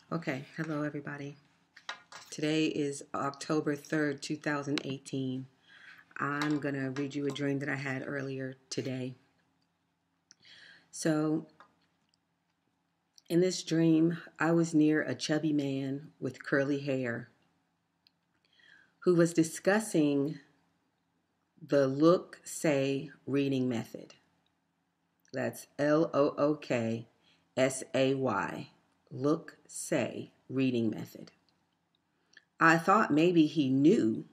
Okay, hello everybody. Today is October 3rd, 2018. I'm going to read you a dream that I had earlier today. So, in this dream, I was near a chubby man with curly hair who was discussing the Look Say reading method. That's LOOKSAY. Look Say reading method. I thought maybe he knew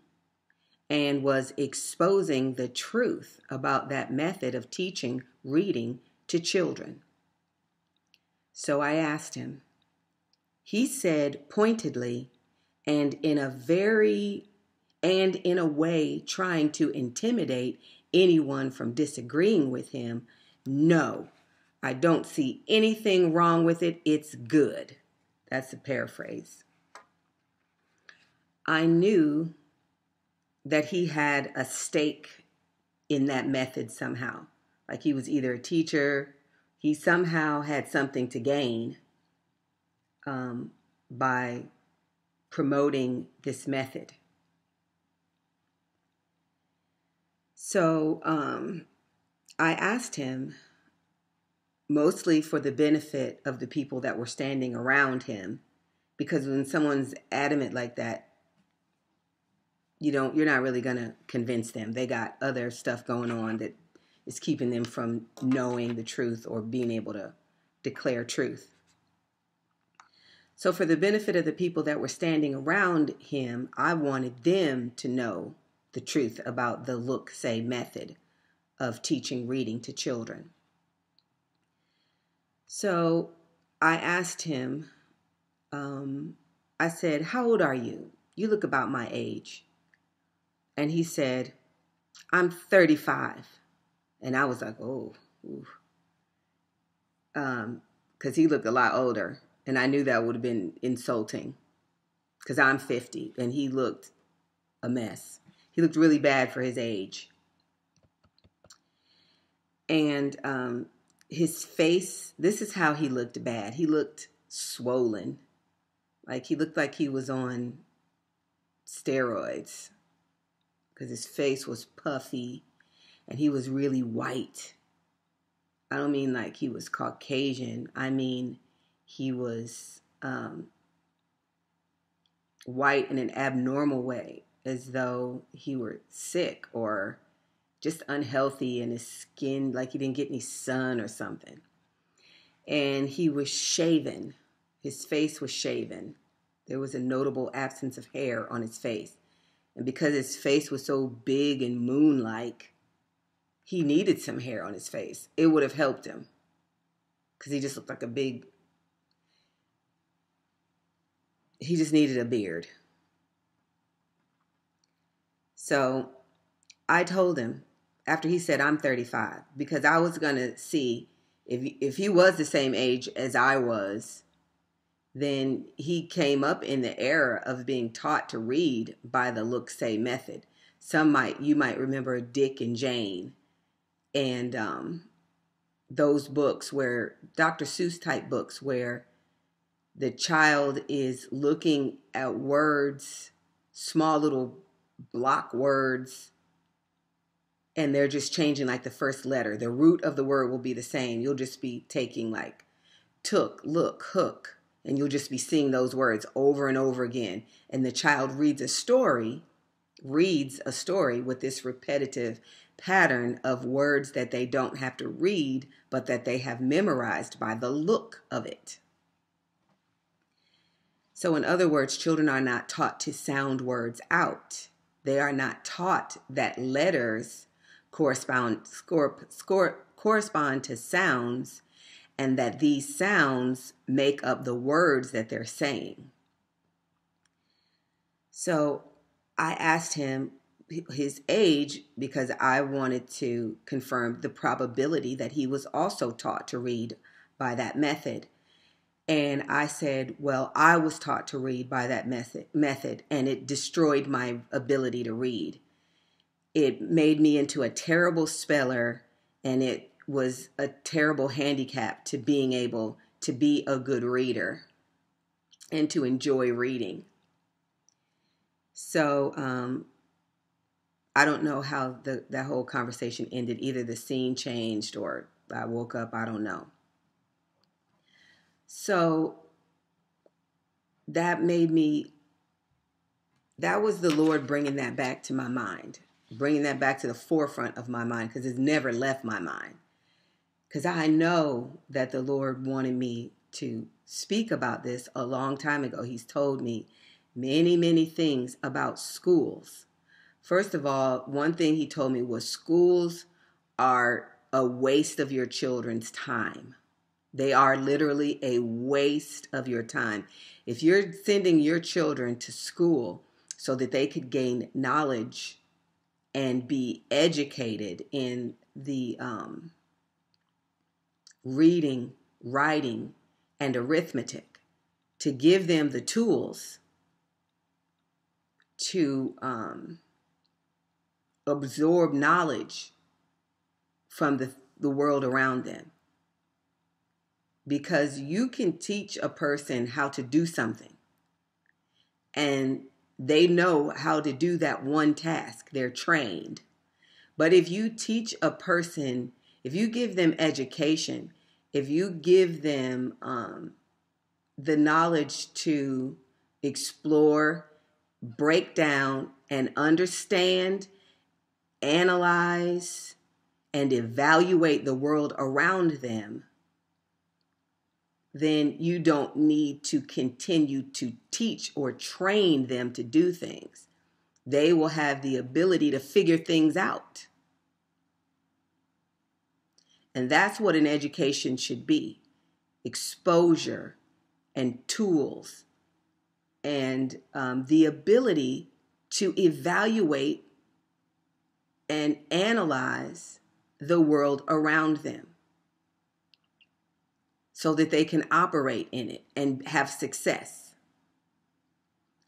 and was exposing the truth about that method of teaching reading to children. So I asked him. He said pointedly and in a way trying to intimidate anyone from disagreeing with him, "No, I don't see anything wrong with it. It's good." That's a paraphrase. I knew that he had a stake in that method somehow. Like he was either a teacher, he somehow had something to gain by promoting this method. So I asked him, mostly for the benefit of the people that were standing around him, because when someone's adamant like that, you're not really going to convince them. They got other stuff going on that is keeping them from knowing the truth or being able to declare truth. So for the benefit of the people that were standing around him, I wanted them to know the truth about the Look Say method of teaching reading to children. So I asked him, I said, "How old are you? You look about my age." And he said, "I'm 35. And I was like, oh, because he looked a lot older. And I knew that would have been insulting because I'm 50 and he looked a mess. He looked really bad for his age. And his face, this is how he looked bad. He looked swollen. Like he looked like he was on steroids because his face was puffy and he was really white. I don't mean like he was Caucasian. I mean he was white in an abnormal way, as though he were sick or just unhealthy, and his skin, like he didn't get any sun or something. And he was shaven. His face was shaven. There was a notable absence of hair on his face. And because his face was so big and moon-like, he needed some hair on his face. It would have helped him because he just looked like he just needed a beard. So I told him after he said, "I'm 35, because I was going to see if he was the same age as I was, then he came up in the era of being taught to read by the Look Say method. You might remember Dick and Jane and those books where Dr. Seuss type books where the child is looking at words, small little block words, and they're just changing like the first letter. The root of the word will be the same. You'll just be taking like took, look, hook, and you'll just be seeing those words over and over again. And the child reads a story with this repetitive pattern of words that they don't have to read, but that they have memorized by the look of it. So in other words, children are not taught to sound words out. They are not taught that letters correspond to sounds and that these sounds make up the words that they're saying. So I asked him his age because I wanted to confirm the probability that he was also taught to read by that method. And I said, well, I was taught to read by that method, and it destroyed my ability to read. It made me into a terrible speller, and it was a terrible handicap to being able to be a good reader. and to enjoy reading. So I don't know how that whole conversation ended. Either the scene changed or I woke up. I don't know. So that was the Lord bringing that back to my mind, bringing that back to the forefront of my mind, because it's never left my mind. Because I know that the Lord wanted me to speak about this a long time ago. He's told me many, many things about schools. First of all, one thing he told me was schools are a waste of your children's time. They are literally a waste of your time. If you're sending your children to school so that they could gain knowledge and be educated in the reading, writing, and arithmetic, to give them the tools to absorb knowledge from the world around them. Because you can teach a person how to do something, and they know how to do that one task. They're trained. But if you teach a person, if you give them education, if you give them the knowledge to explore, break down, and understand, analyze, and evaluate the world around them, then you don't need to continue to teach or train them to do things. They will have the ability to figure things out. And that's what an education should be: exposure and tools and the ability to evaluate and analyze the world around them, so that they can operate in it and have success,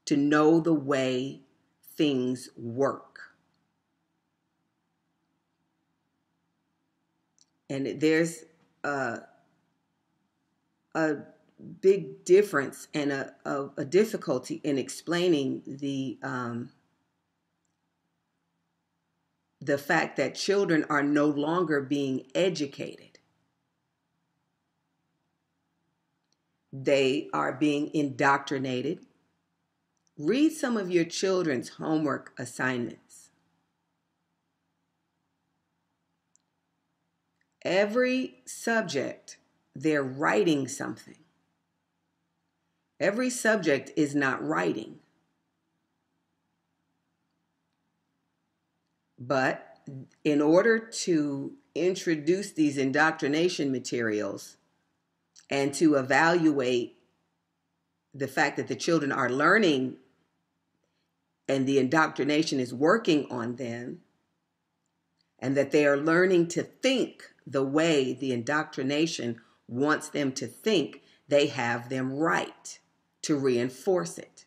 to know the way things work. And there's a big difference and a difficulty in explaining the fact that children are no longer being educated. They are being indoctrinated. Read some of your children's homework assignments. Every subject, they're writing something. Every subject is not writing. But in order to introduce these indoctrination materials and to evaluate the fact that the children are learning and the indoctrination is working on them, and that they are learning to think the way the indoctrination wants them to think, they have them write to reinforce it.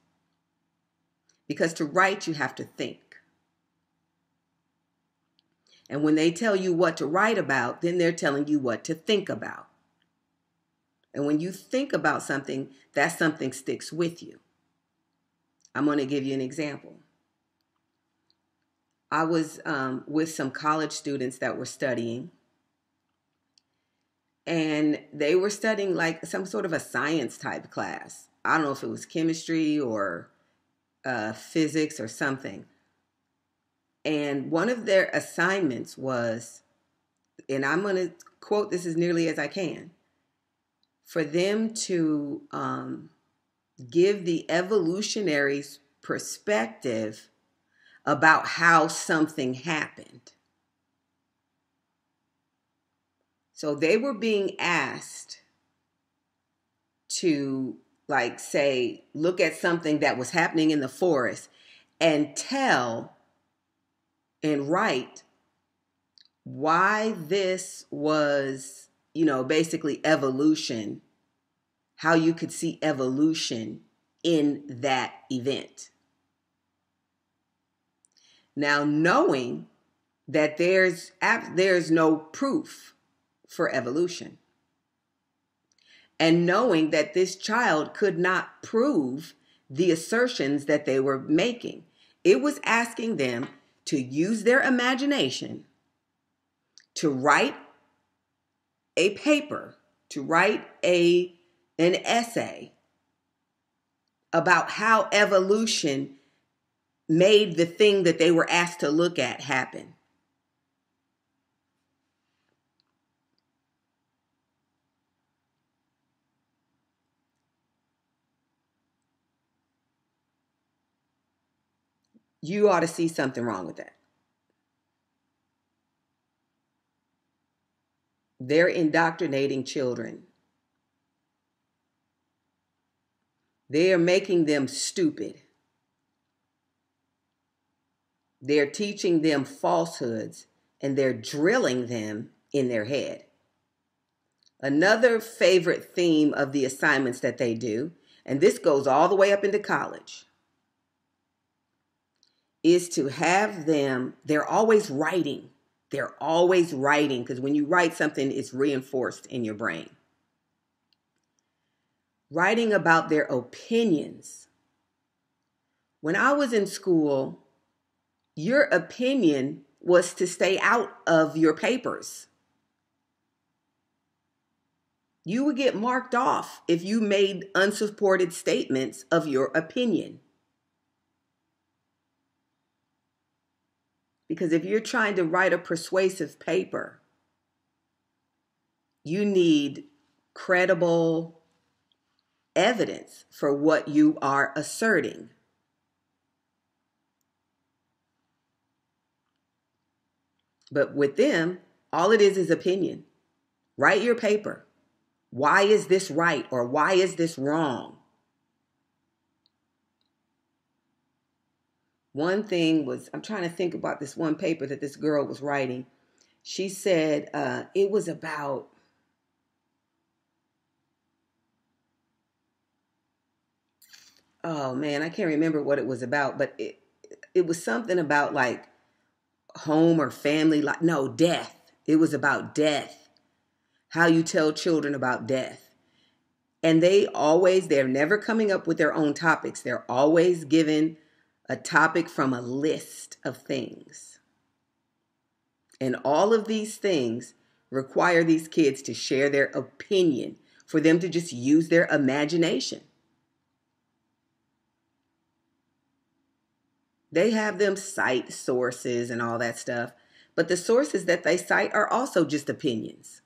Because to write, you have to think. And when they tell you what to write about, then they're telling you what to think about. And when you think about something, that something sticks with you. I'm going to give you an example. I was with some college students that were studying, and they were studying like some sort of a science type class. I don't know if it was chemistry or physics or something. And one of their assignments was, and I'm going to quote this as nearly as I can, for them to give the evolutionary perspective about how something happened. So they were being asked to, like, say, look at something that was happening in the forest and tell and write why this was, basically evolution, how you could see evolution in that event. Now, knowing that there's no proof for evolution, and knowing that this child could not prove the assertions that they were making. It was asking them to use their imagination to write a paper, to write an essay about how evolution made the thing that they were asked to look at happen. You ought to see something wrong with that. They're indoctrinating children. They are making them stupid. They're teaching them falsehoods, and they're drilling them in their head. Another favorite theme of the assignments that they do, and this goes all the way up into college, is to have them, they're always writing. They're always writing, because when you write something, it's reinforced in your brain. Writing about their opinions. When I was in school, your opinion was to stay out of your papers. You would get marked off if you made unsupported statements of your opinion. Because if you're trying to write a persuasive paper, you need credible evidence for what you are asserting. But with them, all it is opinion. Write your paper. Why is this right or why is this wrong? One thing was, I'm trying to think about this one paper that this girl was writing. She said it was about, oh man, I can't remember what it was about, but it was something about like home or family, like, no, death. It was about death. How you tell children about death. And they're never coming up with their own topics. They're always given a topic from a list of things. And all of these things require these kids to share their opinion, for them to just use their imagination. They have them cite sources and all that stuff, but the sources that they cite are also just opinions.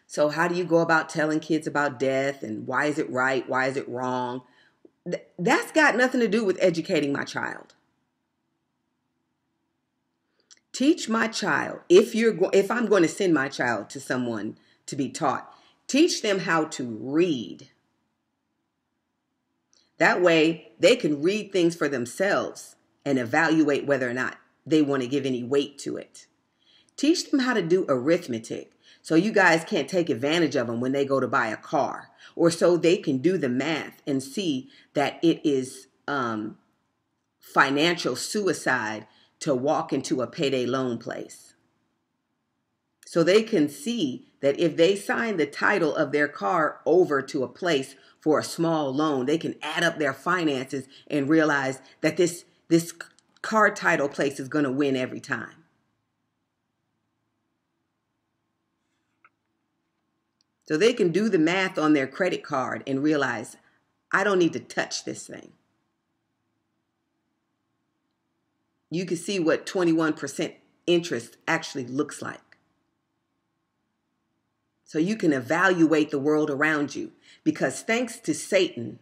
So how do you go about telling kids about death and why is it right? Why is it wrong? That's got nothing to do with educating my child. Teach my child, if I'm going to send my child to someone to be taught, teach them how to read. That way they can read things for themselves and evaluate whether or not they want to give any weight to it. Teach them how to do arithmetic so you guys can't take advantage of them when they go to buy a car, or so they can do the math and see that it is financial suicide to walk into a payday loan place. So they can see that if they sign the title of their car over to a place for a small loan, they can add up their finances and realize that this car title place is going to win every time. So they can do the math on their credit card and realize, I don't need to touch this thing. You can see what 21% interest actually looks like. So you can evaluate the world around you, because thanks to Satan,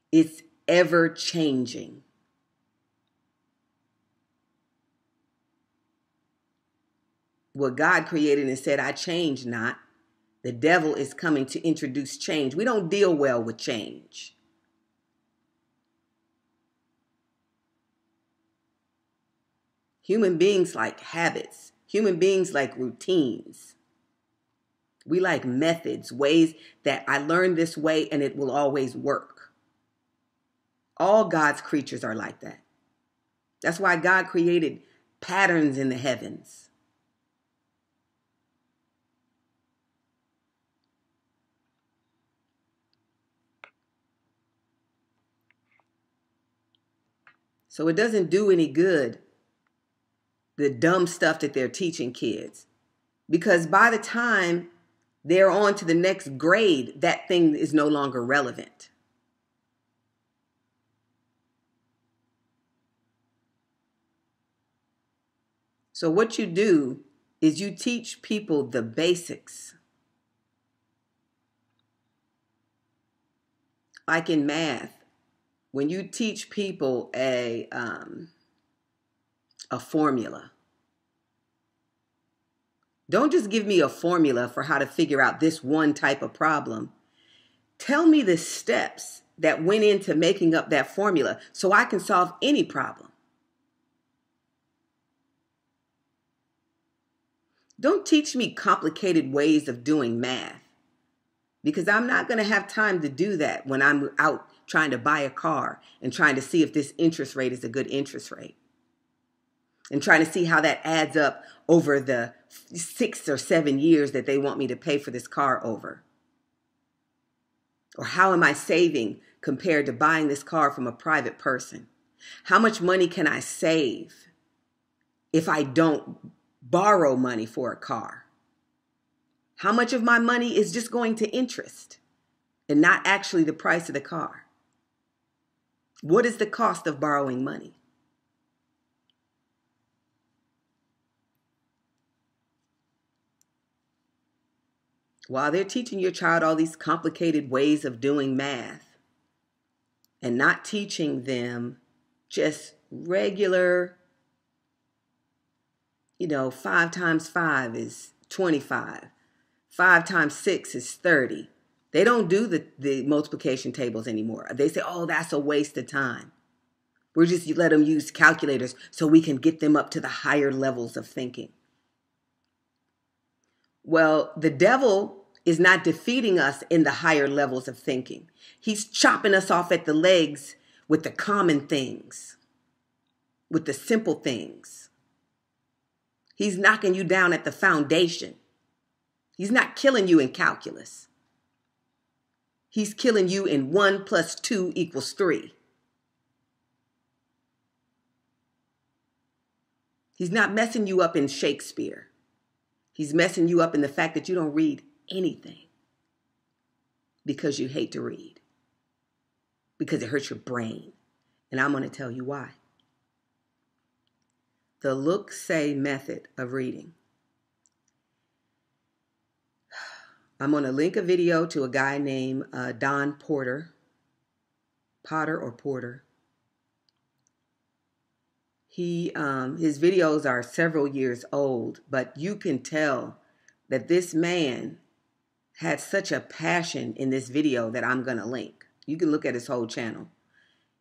it's ever changing. What God created and said, I change not. The devil is coming to introduce change. We don't deal well with change. Human beings like habits. Human beings like routines. We like methods, ways that I learned this way and it will always work. All God's creatures are like that. That's why God created patterns in the heavens. So it doesn't do any good, the dumb stuff that they're teaching kids. Because by the time they're on to the next grade, that thing is no longer relevant. So what you do is you teach people the basics. Like in math, when you teach people a formula, don't just give me a formula for how to figure out this one type of problem. Tell me the steps that went into making up that formula so I can solve any problem. Don't teach me complicated ways of doing math, because I'm not going to have time to do that when I'm out trying to buy a car and trying to see if this interest rate is a good interest rate, and trying to see how that adds up over the 6 or 7 years that they want me to pay for this car over. Or how am I saving compared to buying this car from a private person? How much money can I save if I don't borrow money for a car? How much of my money is just going to interest and not actually the price of the car? What is the cost of borrowing money? While they're teaching your child all these complicated ways of doing math and not teaching them just regular, 5 times 5 is 25. 5 times 6 is 30. They don't do the multiplication tables anymore. They say, oh, that's a waste of time. We're just let them use calculators so we can get them up to the higher levels of thinking. Well, the devil is not defeating us in the higher levels of thinking. He's chopping us off at the legs with the common things, with the simple things. He's knocking you down at the foundation. He's not killing you in calculus. He's killing you in 1 + 2 = 3. He's not messing you up in Shakespeare. He's messing you up in the fact that you don't read anything because you hate to read, because it hurts your brain. And I'm going to tell you why. The look-say method of reading. I'm going to link a video to a guy named Don Porter. Potter or Porter. His videos are several years old, but you can tell that this man had such a passion in this video that I'm going to link. You can look at his whole channel.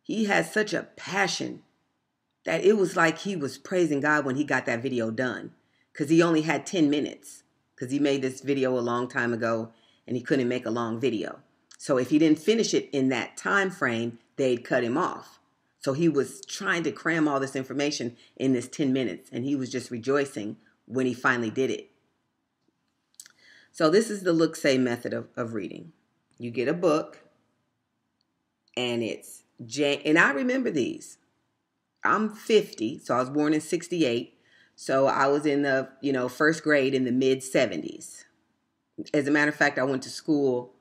He had such a passion that it was like he was praising God when he got that video done, because he only had 10 minutes, because he made this video a long time ago and he couldn't make a long video. So if he didn't finish it in that time frame, they'd cut him off. So he was trying to cram all this information in this 10 minutes, and he was just rejoicing when he finally did it. So this is the look-say method of reading. You get a book, and and I remember these. I'm 50, so I was born in 68. So I was in the, first grade in the mid-70s. As a matter of fact, I went to school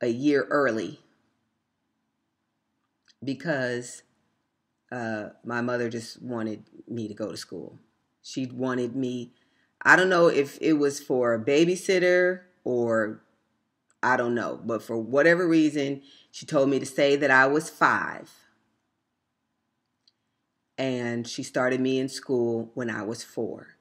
a year early because my mother just wanted me to go to school. She wanted me, I don't know if it was for a babysitter or I don't know, but for whatever reason, she told me to say that I was 5. And she started me in school when I was 4.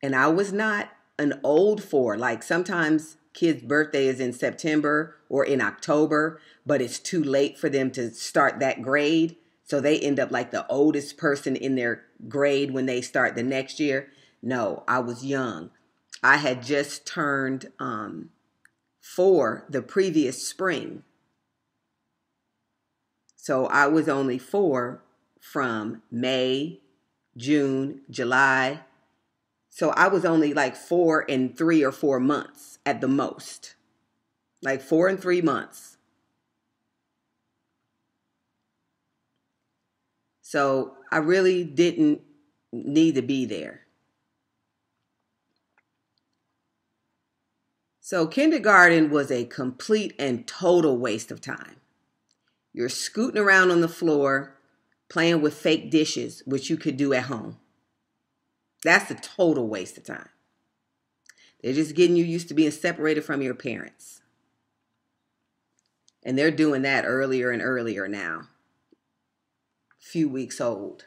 And I was not an old 4. Like sometimes kids' birthday is in September or in October, but it's too late for them to start that grade. So they end up like the oldest person in their grade when they start the next year. No, I was young. I had just turned 4 the previous spring. So I was only 4 from May, June, July. So I was only like 4 in 3 or 4 months at the most. Like 4 and 3 months. So I really didn't need to be there. So kindergarten was a complete and total waste of time. You're scooting around on the floor, playing with fake dishes, which you could do at home. That's a total waste of time. They're just getting you used to being separated from your parents. And they're doing that earlier and earlier now. Few weeks old.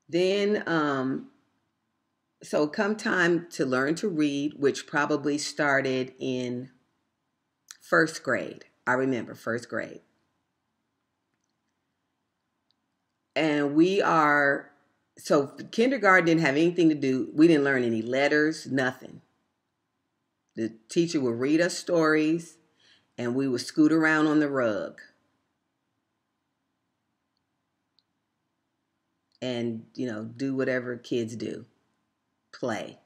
Then, so come time to learn to read, which probably started in first grade. I remember first grade. And so kindergarten didn't have anything to do. We didn't learn any letters, nothing. The teacher would read us stories and we would scoot around on the rug. And, do whatever kids do. Play.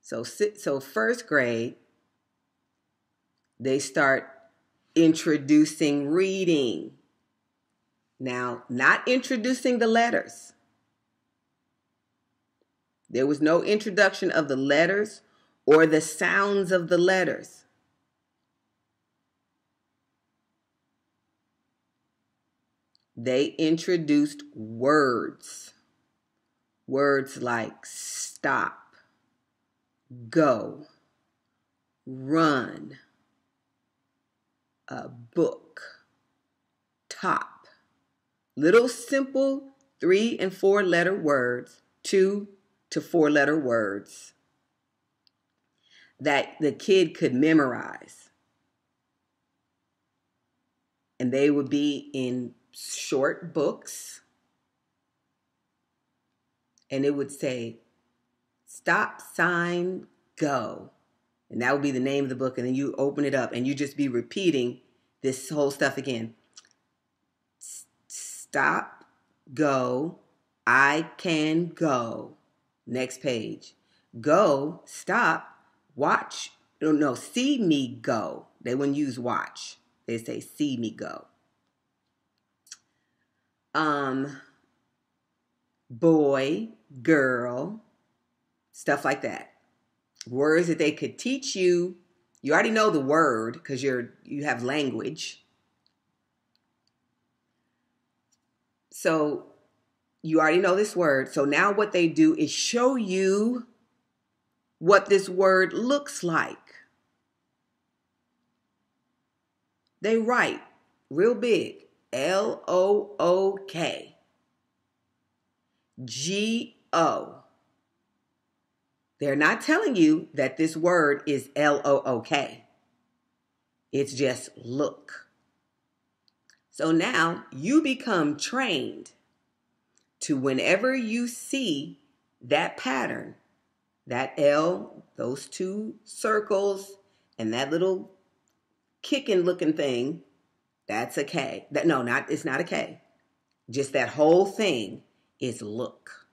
So first grade, they start introducing reading. Now, not introducing the letters. There was no introduction of the letters or the sounds of the letters. They introduced words. Words like stop, go, run, a book, top. Little simple 3 and 4 letter words, 2 to 4 letter words that the kid could memorize. And they would be in short books. And it would say, stop sign, go. And that would be the name of the book. And then you open it up and you just be repeating this whole stuff again. Stop, go, I can go. Next page. Go, stop, watch. No, see me go. They wouldn't use watch. They say see me go. Boy, girl, stuff like that. Words that they could teach you. You already know the word because you have language. So you already know this word. So now what they do is show you what this word looks like. They write real big, L-O-O-K, G-O. They're not telling you that this word is L-O-O-K. It's just look. So now you become trained to whenever you see that pattern, that L, those 2 circles, and that little kicking looking thing, that's a K. It's not a K. Just that whole thing is look.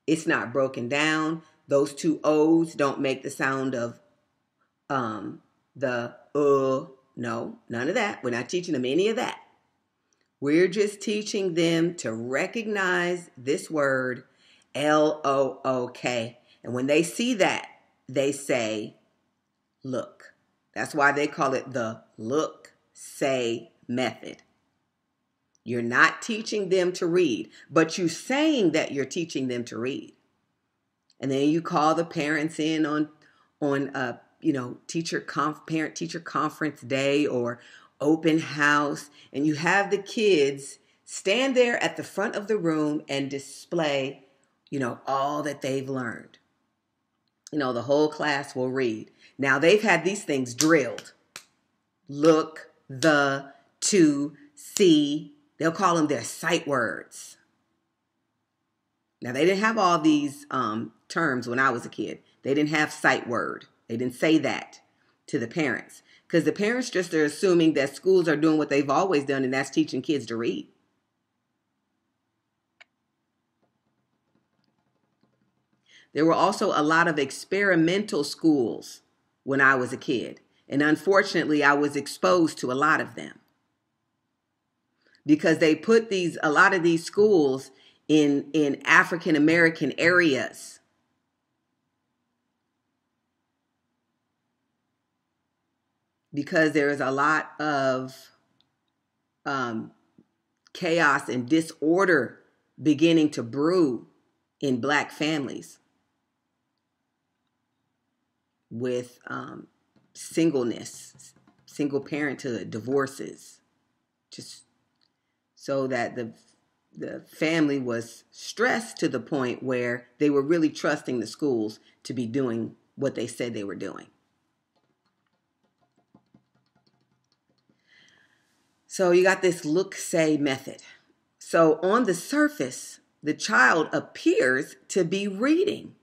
It's not broken down. Those 2 O's don't make the sound of no, none of that. We're not teaching them any of that. We're just teaching them to recognize this word, L-O-O-K. And when they see that, they say, look. That's why they call it the look, say method. You're not teaching them to read, but you're saying that you're teaching them to read. And then you call the parents in on parent-teacher conference day or open house, and you have the kids stand there at the front of the room and display, all that they've learned. The whole class will read. Now they've had these things drilled. Look, the, to, see. They'll call them their sight words. Now they didn't have all these terms when I was a kid. They didn't have sight word. They didn't say that to the parents. Because the parents just are assuming that schools are doing what they've always done, and that's teaching kids to read. There were also a lot of experimental schools when I was a kid. And unfortunately, I was exposed to a lot of them because they put a lot of these schools in African American areas. Because there is a lot of chaos and disorder beginning to brew in Black families with singleness, single parenthood, divorces, just so that the family was stressed to the point where they were really trusting the schools to be doing what they said they were doing. So you got this look-say method. So on the surface, the child appears to be reading.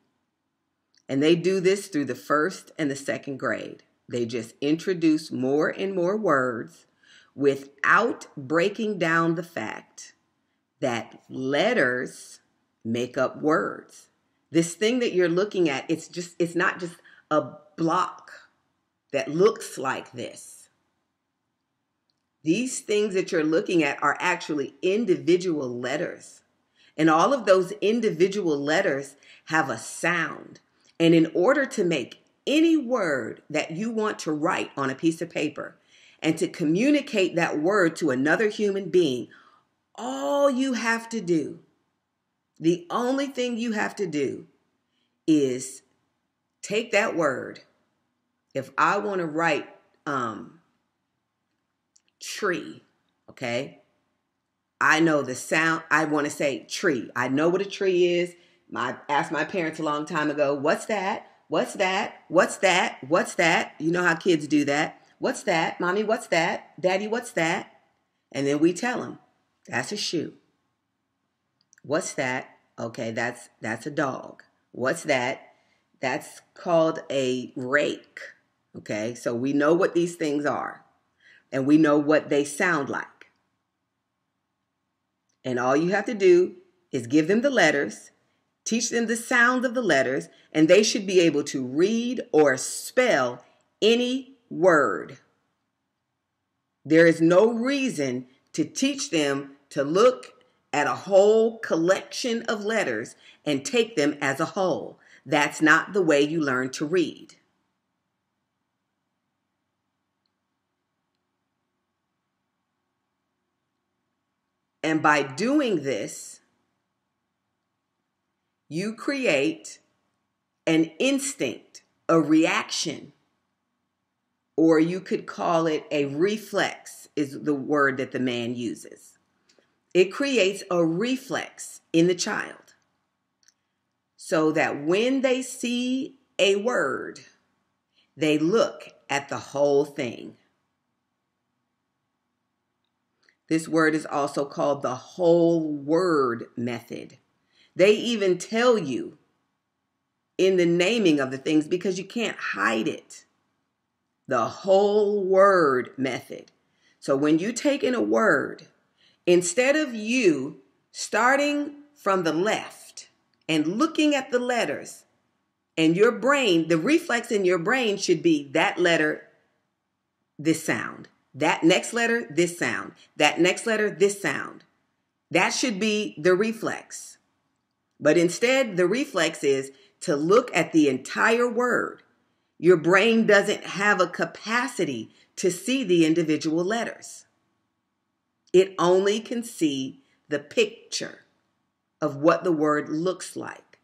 And they do this through the first and the second grade. They just introduce more and more words without breaking down the fact that letters make up words. This thing that you're looking at, it's not just a block that looks like this. These things that you're looking at are actually individual letters. And all of those individual letters have a sound. And in order to make any word that you want to write on a piece of paper and to communicate that word to another human being, all you have to do, the only thing you have to do is take that word. If I want to write tree, okay? I know the sound. I want to say tree. I know what a tree is. I asked my parents a long time ago, what's that? What's that? What's that? What's that? You know how kids do that. What's that? Mommy, what's that? Daddy, what's that? And then we tell them, that's a shoe. What's that? Okay, that's a dog. What's that? That's called a rake. Okay, so we know what these things are. And we know what they sound like. And all you have to do is give them the letters, teach them the sound of the letters, and they should be able to read or spell any word. There is no reason to teach them to look at a whole collection of letters and take them as a whole. That's not the way you learn to read. And by doing this, you create an instinct, a reaction, or you could call it a reflex, is the word that the man uses. It creates a reflex in the child so that when they see a word, they look at the whole thing. This word is also called the whole word method. They even tell you in the naming of the things because you can't hide it. The whole word method. So when you take in a word, instead of you starting from the left and looking at the letters, and your brain, the reflex in your brain should be that letter, this sound. That next letter, this sound. That next letter, this sound. That should be the reflex. But instead, the reflex is to look at the entire word. Your brain doesn't have a capacity to see the individual letters. It only can see the picture of what the word looks like.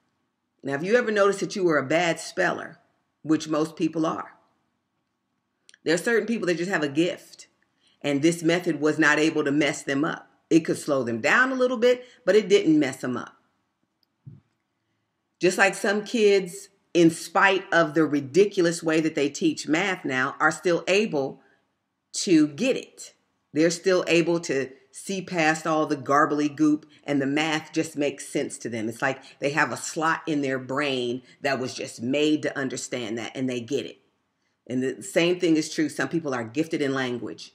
Now, have you ever noticed that you were a bad speller, which most people are? There are certain people that just have a gift, and this method was not able to mess them up. It could slow them down a little bit, but it didn't mess them up. Just like some kids, in spite of the ridiculous way that they teach math now, are still able to get it. They're still able to see past all the garbly goop, and the math just makes sense to them. It's like they have a slot in their brain that was just made to understand that, and they get it. And the same thing is true. Some people are gifted in language,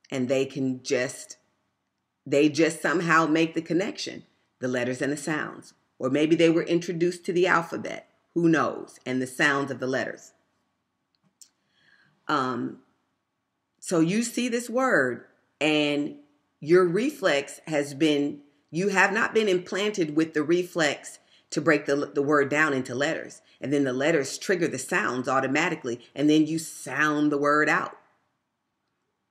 and they just somehow make the connection, the letters and the sounds. Or maybe they were introduced to the alphabet, who knows, and the sounds of the letters. So you see this word and your reflex you have not been implanted with the reflex to break the word down into letters. And then the letters trigger the sounds automatically. And then you sound the word out.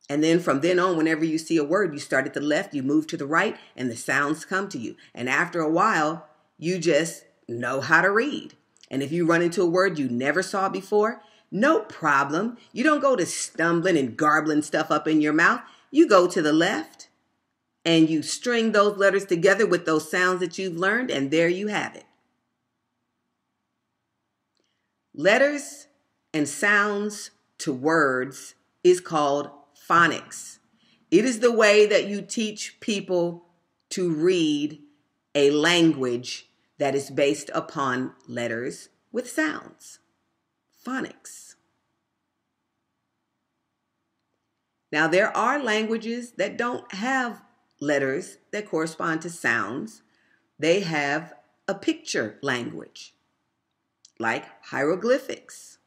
And then from then on, whenever you see a word, you start at the left, you move to the right, and the sounds come to you. And after a while, you just know how to read. And if you run into a word you never saw before, no problem. You don't go to stumbling and garbling stuff up in your mouth. You go to the left and you string those letters together with those sounds that you've learned, and there you have it. Letters and sounds to words is called phonics. It is the way that you teach people to read a language that is based upon letters with sounds. Phonics. Now, there are languages that don't have letters that correspond to sounds. They have a picture language, like hieroglyphics.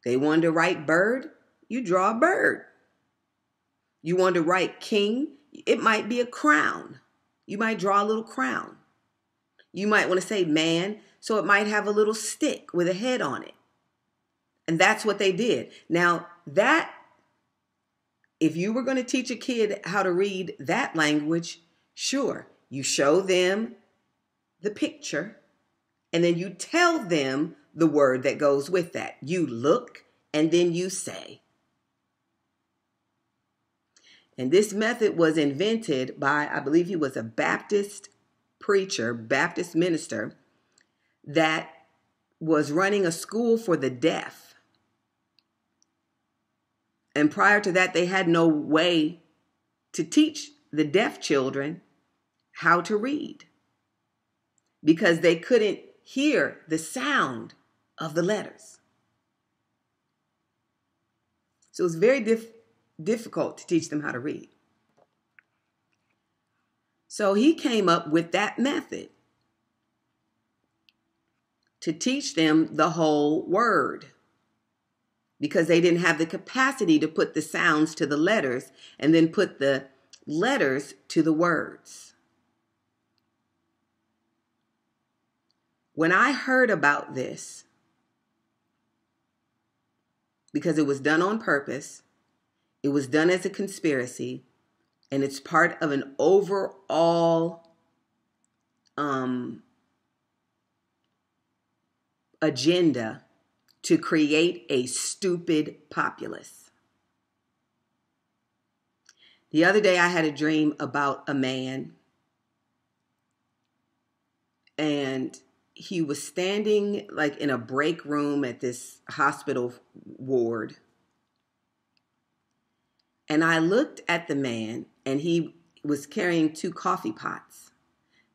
They want to write bird, you draw a bird. You want to write king, it might be a crown. You might draw a little crown. You might want to say man, so it might have a little stick with a head on it. And that's what they did. Now, if you were going to teach a kid how to read that language, sure, you show them the picture, and then you tell them the word that goes with that. You look, and then you say. And this method was invented by, I believe he was a Baptist preacher, Baptist minister, that was running a school for the deaf. And prior to that, they had no way to teach the deaf children how to read because they couldn't hear the sound of the letters. So it was very difficult to teach them how to read. So he came up with that method to teach them the whole word because they didn't have the capacity to put the sounds to the letters and then put the letters to the words. When I heard about this, because it was done on purpose, it was done as a conspiracy, and it's part of an overall agenda to create a stupid populace. The other day I had a dream about a man, and he was standing like in a break room at this hospital ward. And I looked at the man, and he was carrying 2 coffee pots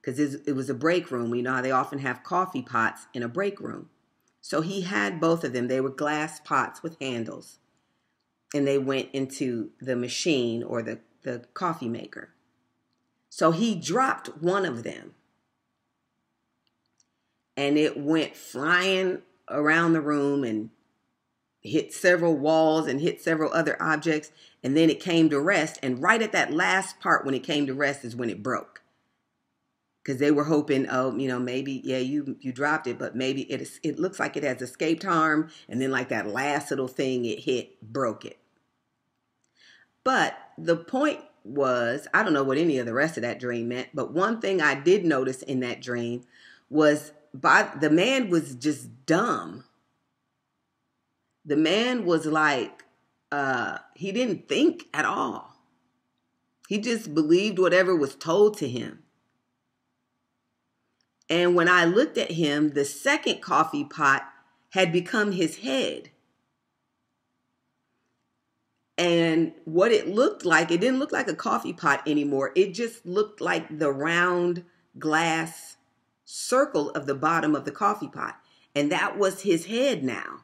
because it was a break room. You know how they often have coffee pots in a break room. So he had both of them. They were glass pots with handles, and they went into the machine or the coffee maker. So he dropped one of them, and it went flying around the room and hit several walls and hit several other objects. And then it came to rest. And right at that last part when it came to rest is when it broke. Because they were hoping, maybe, you dropped it, but maybe it looks like it has escaped harm. And then like that last little thing it hit broke it. But the point was, I don't know what any of the rest of that dream meant, but one thing I did notice in that dream was the man was just dumb. The man was like, he didn't think at all. He just believed whatever was told to him. And when I looked at him, the second coffee pot had become his head. And what it looked like, it didn't look like a coffee pot anymore. It just looked like the round glass circle of the bottom of the coffee pot. And that was his head now.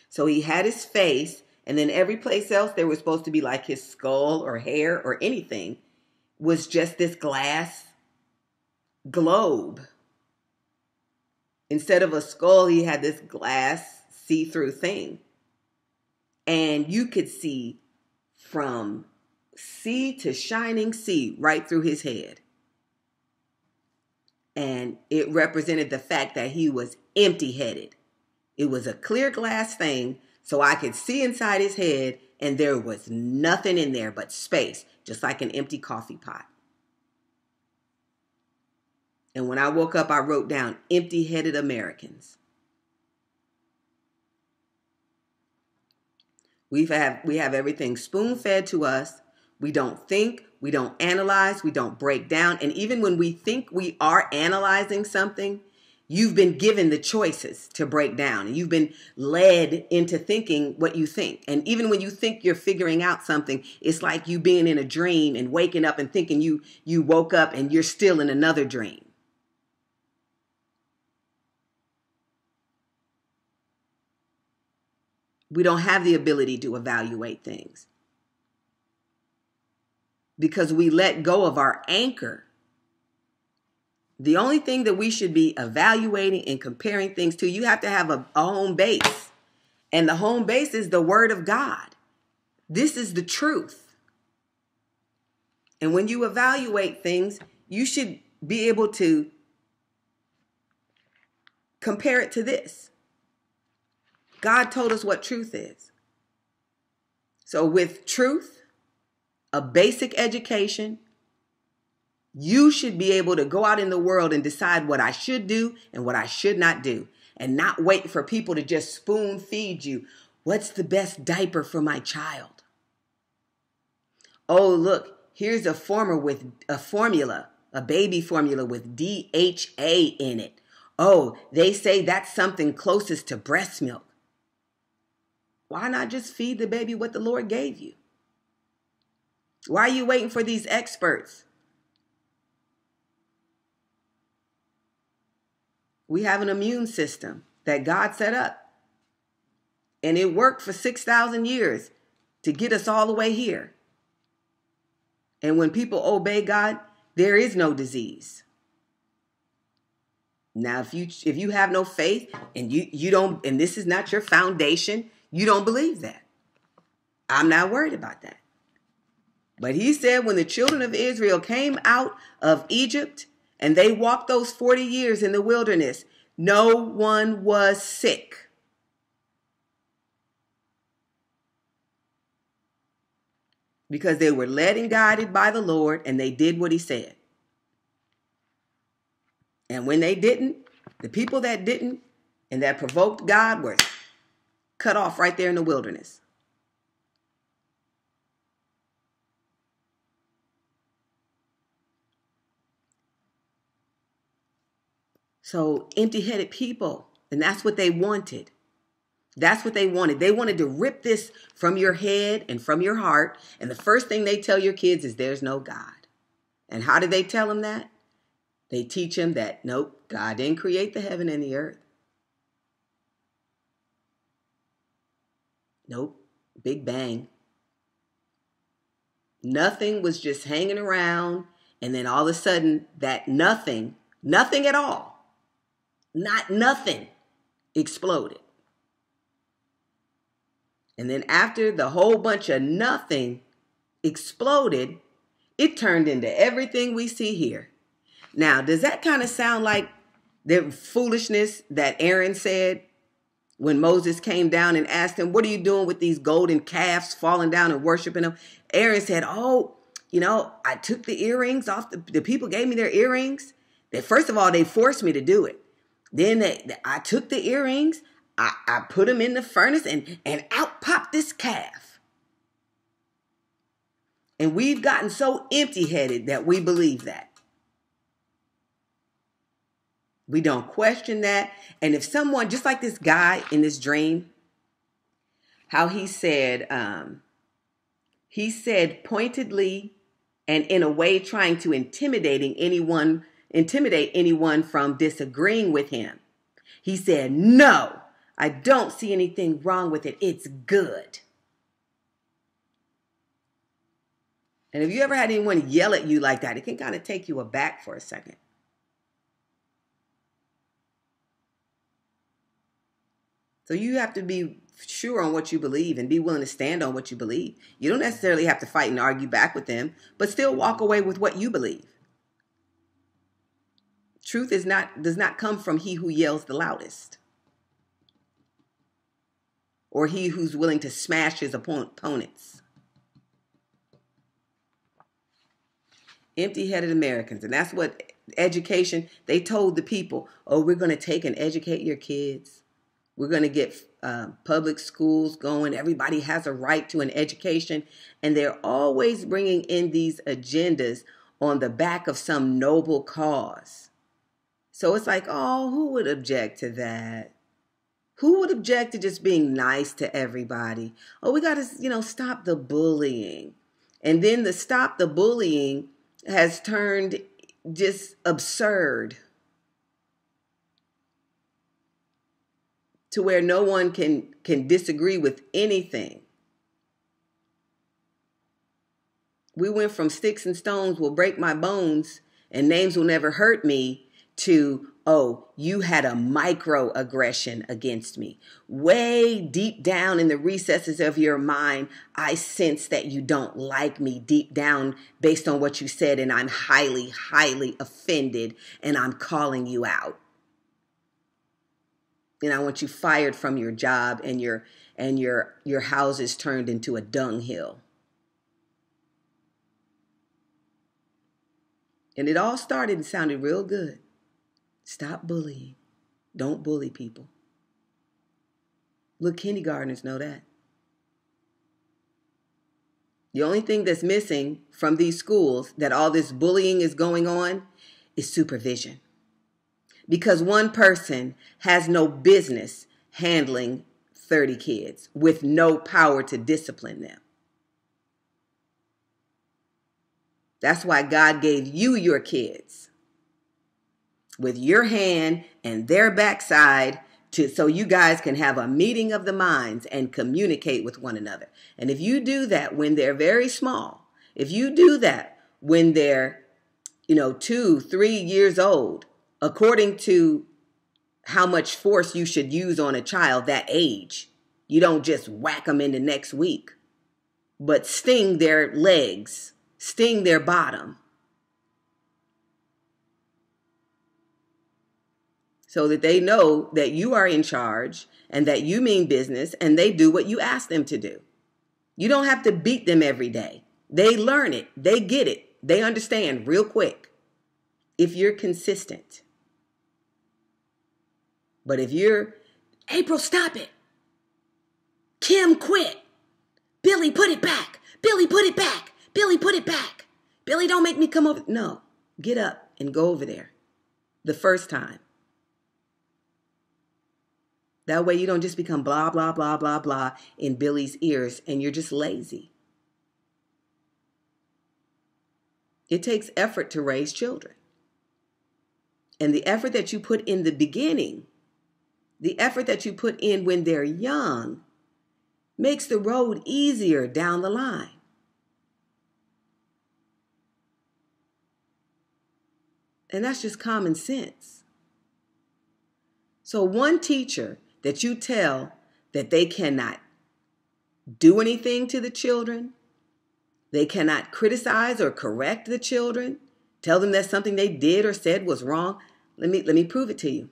So he had his face, and then every place else there was supposed to be like his skull or hair or anything was just this glass globe. Instead of a skull, he had this glass see-through thing. And you could see from sea to shining sea right through his head. And it represented the fact that he was empty-headed. It was a clear glass thing, so I could see inside his head, and there was nothing in there but space, just like an empty coffee pot. And when I woke up, I wrote down empty-headed Americans. We have everything spoon-fed to us. We don't think, we don't analyze, we don't break down. And even when we think we are analyzing something, you've been given the choices to break down. And you've been led into thinking what you think. And even when you think you're figuring out something, it's like you being in a dream and waking up and thinking you woke up and you're still in another dream. We don't have the ability to evaluate things because we let go of our anchor. The only thing that we should be evaluating and comparing things to, you have to have a home base. And the home base is the Word of God. This is the truth. And when you evaluate things, you should be able to compare it to this. God told us what truth is. So with truth, a basic education, you should be able to go out in the world and decide what I should do and what I should not do, and not wait for people to just spoon feed you. What's the best diaper for my child? Oh, look, here's a formula, a baby formula with DHA in it. Oh, they say that's something closest to breast milk. Why not just feed the baby what the Lord gave you? Why are you waiting for these experts? We have an immune system that God set up. And it worked for 6,000 years to get us all the way here. And when people obey God, there is no disease. Now, if you have no faith and you don't, and this is not your foundation, you don't believe that. I'm not worried about that. But he said when the children of Israel came out of Egypt and they walked those 40 years in the wilderness, no one was sick. Because they were led and guided by the Lord and they did what he said. And when they didn't, the people that didn't and that provoked God were cut off right there in the wilderness. So empty-headed people, and that's what they wanted. That's what they wanted. They wanted to rip this from your head and from your heart. And the first thing they tell your kids is there's no God. And how do they tell them that? They teach them that, nope, God didn't create the heaven and the earth. Nope, Big Bang. Nothing was just hanging around. And then all of a sudden that nothing at all, nothing exploded. And then after the whole bunch of nothing exploded, it turned into everything we see here. Now, does that kind of sound like the foolishness that Aaron said when Moses came down and asked him, what are you doing with these golden calves falling down and worshiping them? Aaron said, I took the earrings off. The people gave me their earrings. First of all, they forced me to do it. Then I took the earrings. I put them in the furnace and out popped this calf. And we've gotten so empty-headed that we believe that. We don't question that. And if someone, just like this guy in this dream, how he said pointedly and in a way trying to intimidate anyone from disagreeing with him. He said, no, I don't see anything wrong with it. It's good. And if you ever had anyone yell at you like that, it can kind of take you aback for a second. So you have to be sure on what you believe and be willing to stand on what you believe. You don't necessarily have to fight and argue back with them, but still walk away with what you believe. Truth does not come from he who yells the loudest, or he who's willing to smash his opponents. Empty-headed Americans. And that's what education, they told the people, oh, we're going to take and educate your kids. We're going to get public schools going. Everybody has a right to an education. And they're always bringing in these agendas on the back of some noble cause. So it's like, oh, who would object to that? Who would object to just being nice to everybody? Oh, we got to, stop the bullying. And then the stop the bullying has turned just absurd to where no one can disagree with anything. We went from sticks and stones will break my bones and names will never hurt me to, oh, you had a microaggression against me. Way deep down in the recesses of your mind, I sense that you don't like me deep down based on what you said, and I'm highly, highly offended, and I'm calling you out. And I want you fired from your job, and your house is turned into a dunghill. And it all started and sounded real good. Stop bullying. Don't bully people. Look, kindergartners know that. The only thing that's missing from these schools that all this bullying is going on is supervision. Because one person has no business handling 30 kids with no power to discipline them. That's why God gave you your kids with your hand and their backside so you guys can have a meeting of the minds and communicate with one another. And if you do that when they're very small, if you do that when they're, 2, 3 years old, according to how much force you should use on a child that age, you don't just whack them in the next week, but sting their legs, sting their bottom, so that they know that you are in charge and that you mean business and they do what you ask them to do. You don't have to beat them every day. They learn it. They get it. They understand real quick if you're consistent. But if you're, April, stop it. Kim, quit. Billy, put it back. Billy, put it back. Billy, put it back. Billy, don't make me come over. No, get up and go over there the first time. That way you don't just become blah, blah, blah, blah, blah in Billy's ears and you're just lazy. It takes effort to raise children. And the effort that you put in the beginning, the effort that you put in when they're young, makes the road easier down the line. And that's just common sense. So one teacher that you tell that they cannot do anything to the children, they cannot criticize or correct the children, tell them that something they did or said was wrong. Let me prove it to you.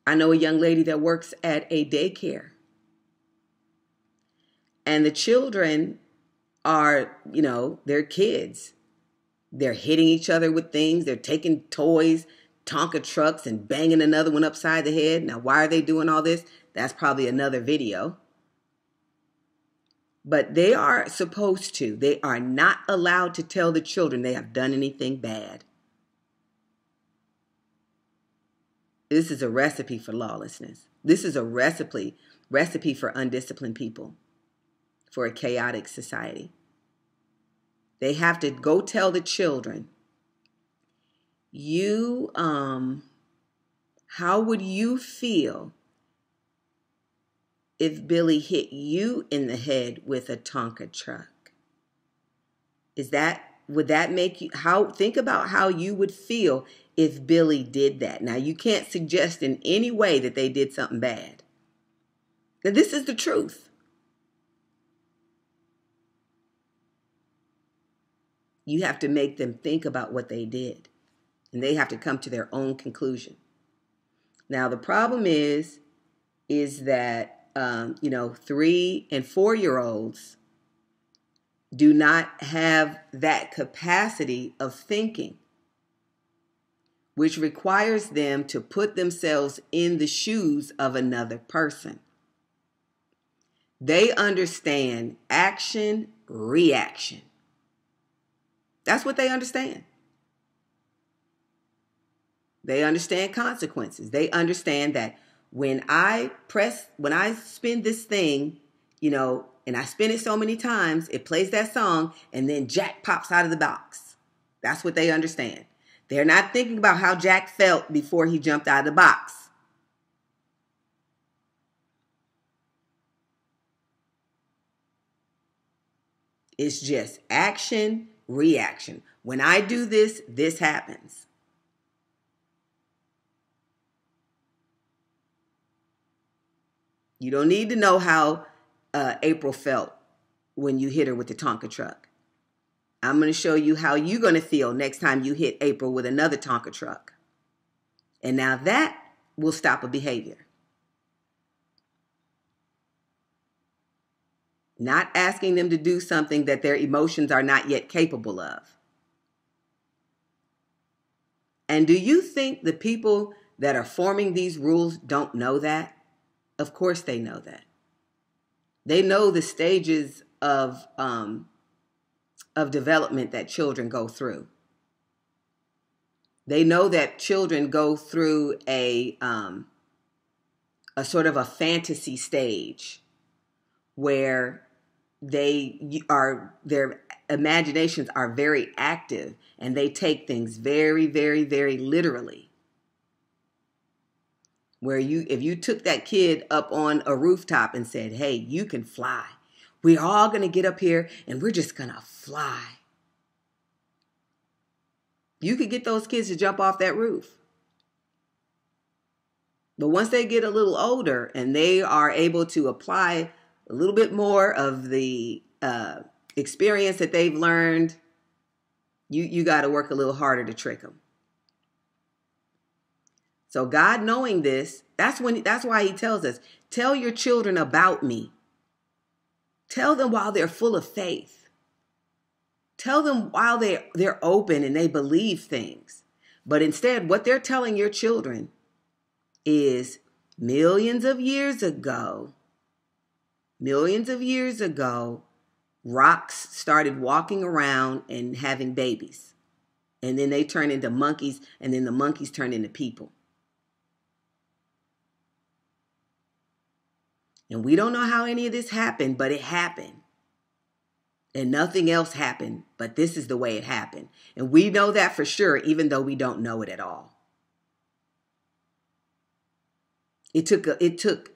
I know a young lady that works at a daycare. And the children are, they're kids. They're hitting each other with things. They're taking toys, Tonka trucks, and banging another one upside the head. Now, why are they doing all this? That's probably another video. But they are supposed to. They are not allowed to tell the children they have done anything bad. This is a recipe for lawlessness. This is a recipe for undisciplined people, for a chaotic society. They have to go tell the children, how would you feel if Billy hit you in the head with a Tonka truck? Would that make you, think about how you would feel if Billy did that. Now, you can't suggest in any way that they did something bad. That this is the truth. You have to make them think about what they did, and they have to come to their own conclusion. Now, the problem is that 3 and 4-year-olds do not have that capacity of thinking, which requires them to put themselves in the shoes of another person. They understand action, reaction. That's what they understand. They understand consequences. They understand that when I spin this thing, and I spin it so many times, it plays that song, and then Jack pops out of the box. That's what they understand. They're not thinking about how Jack felt before he jumped out of the box. It's just action, reaction. When I do this, this happens. You don't need to know how April felt when you hit her with the Tonka truck. I'm going to show you how you're going to feel next time you hit April with another Tonka truck. And now that will stop a behavior. Not asking them to do something that their emotions are not yet capable of. And do you think the people that are forming these rules don't know that? Of course they know that. They know the stages of development that children go through. They know that children go through a sort of a fantasy stage where their imaginations are very active and they take things very, very, very literally. Where if you took that kid up on a rooftop and said, hey, you can fly. We're all going to get up here and we're just going to fly. You could get those kids to jump off that roof. But once they get a little older and they are able to apply a little bit more of the experience that they've learned, you got to work a little harder to trick them. So God knowing this, that's why he tells us, tell your children about me. Tell them while they're full of faith. Tell them while they're open and they believe things. But instead, what they're telling your children is millions of years ago, rocks started walking around and having babies. And then they turn into monkeys, and then the monkeys turn into people. And we don't know how any of this happened, but it happened. And nothing else happened, but this is the way it happened. And we know that for sure, even though we don't know it at all. It took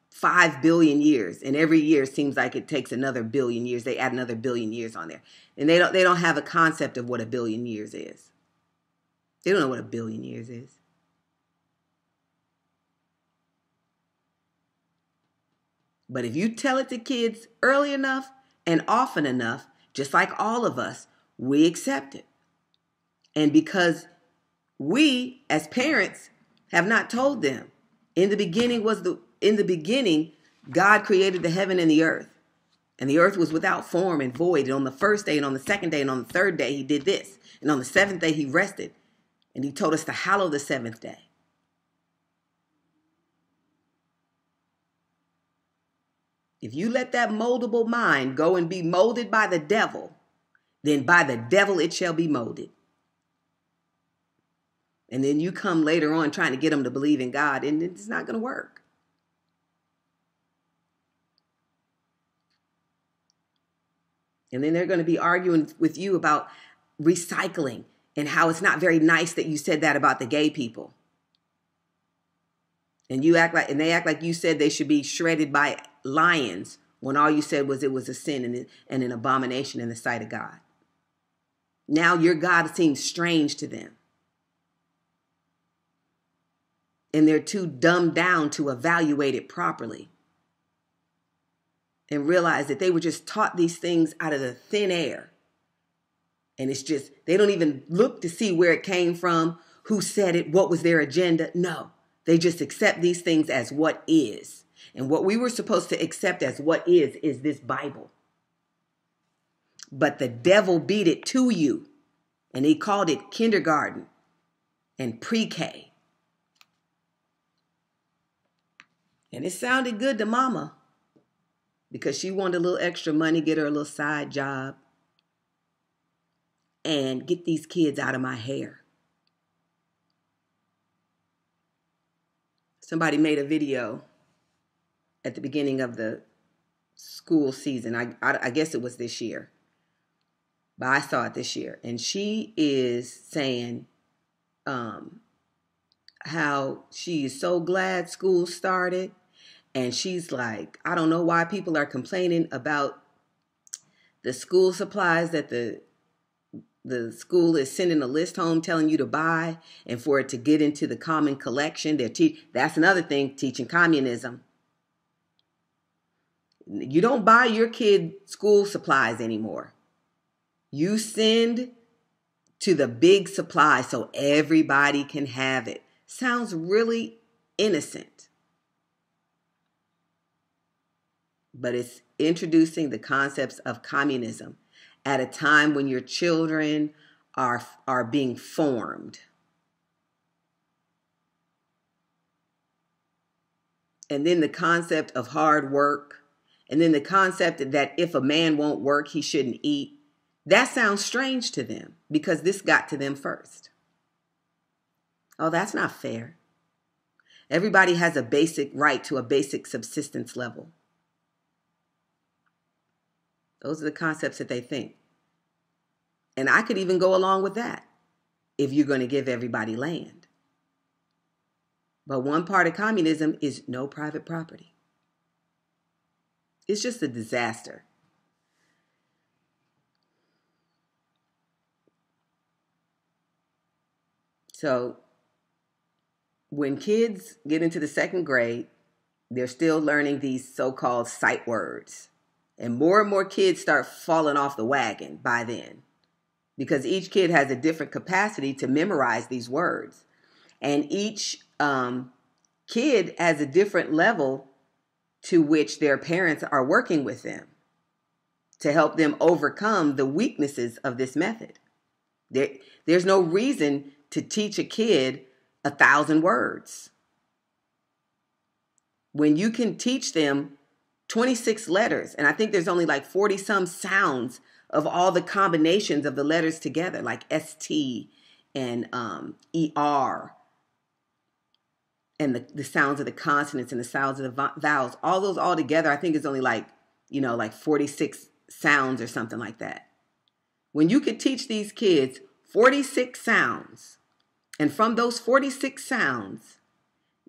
5 billion years, and every year seems like it takes another billion years. They add another billion years on there. And they don't have a concept of what a billion years is. They don't know what a billion years is. But if you tell it to kids early enough and often enough, just like all of us, we accept it. And because we, as parents, have not told them, in the beginning, God created the heaven and the earth. And the earth was without form and void. And on the first day, and on the second day, and on the third day, he did this. And on the seventh day, he rested. And he told us to hallow the seventh day. If you let that moldable mind go and be molded by the devil, then by the devil it shall be molded. And then you come later on trying to get them to believe in God, and it's not going to work. And then they're going to be arguing with you about recycling and how it's not very nice that you said that about the gay people. And they act like you said they should be shredded by lions when all you said was it was a sin and an abomination in the sight of God. Now your God seems strange to them. And they're too dumbed down to evaluate it properly. and realize that they were just taught these things out of the thin air. And it's just, they don't even look to see where it came from, who said it, what was their agenda. No, they just accept these things as what is. And what we were supposed to accept as what is this Bible. But the devil beat it to you. And he called it kindergarten and pre-K. And it sounded good to mama because she wanted a little extra money, get her a little side job, and get these kids out of my hair. Somebody made a video at the beginning of the school season. I guess it was this year. But I saw it this year. And she is saying how she is so glad school started. And she's like, I don't know why people are complaining about the school supplies that the school is sending a list home telling you to buy, and for it to get into the common collection. That's another thing, teaching communism. You don't buy your kid school supplies anymore. You send to the big supply so everybody can have it. Sounds really innocent. But it's introducing the concepts of communism at a time when your children are being formed. And then the concept of hard work. And then the concept that if a man won't work, he shouldn't eat. That sounds strange to them because this got to them first. Oh, that's not fair. Everybody has a basic right to a basic subsistence level. Those are the concepts that they think. And I could even go along with that if you're going to give everybody land. But one part of communism is no private property. It's just a disaster. So when kids get into the second grade, they're still learning these so-called sight words. And more kids start falling off the wagon by then, because each kid has a different capacity to memorize these words. And each kid has a different level to which their parents are working with them to help them overcome the weaknesses of this method. There's no reason to teach a kid 1,000 words when you can teach them 26 letters. And I think there's only like 40 some sounds of all the combinations of the letters together, like ST and ER, and the sounds of the consonants and the sounds of the vowels. All those all together, I think is only like 46 sounds or something like that. When you could teach these kids 46 sounds, and from those 46 sounds,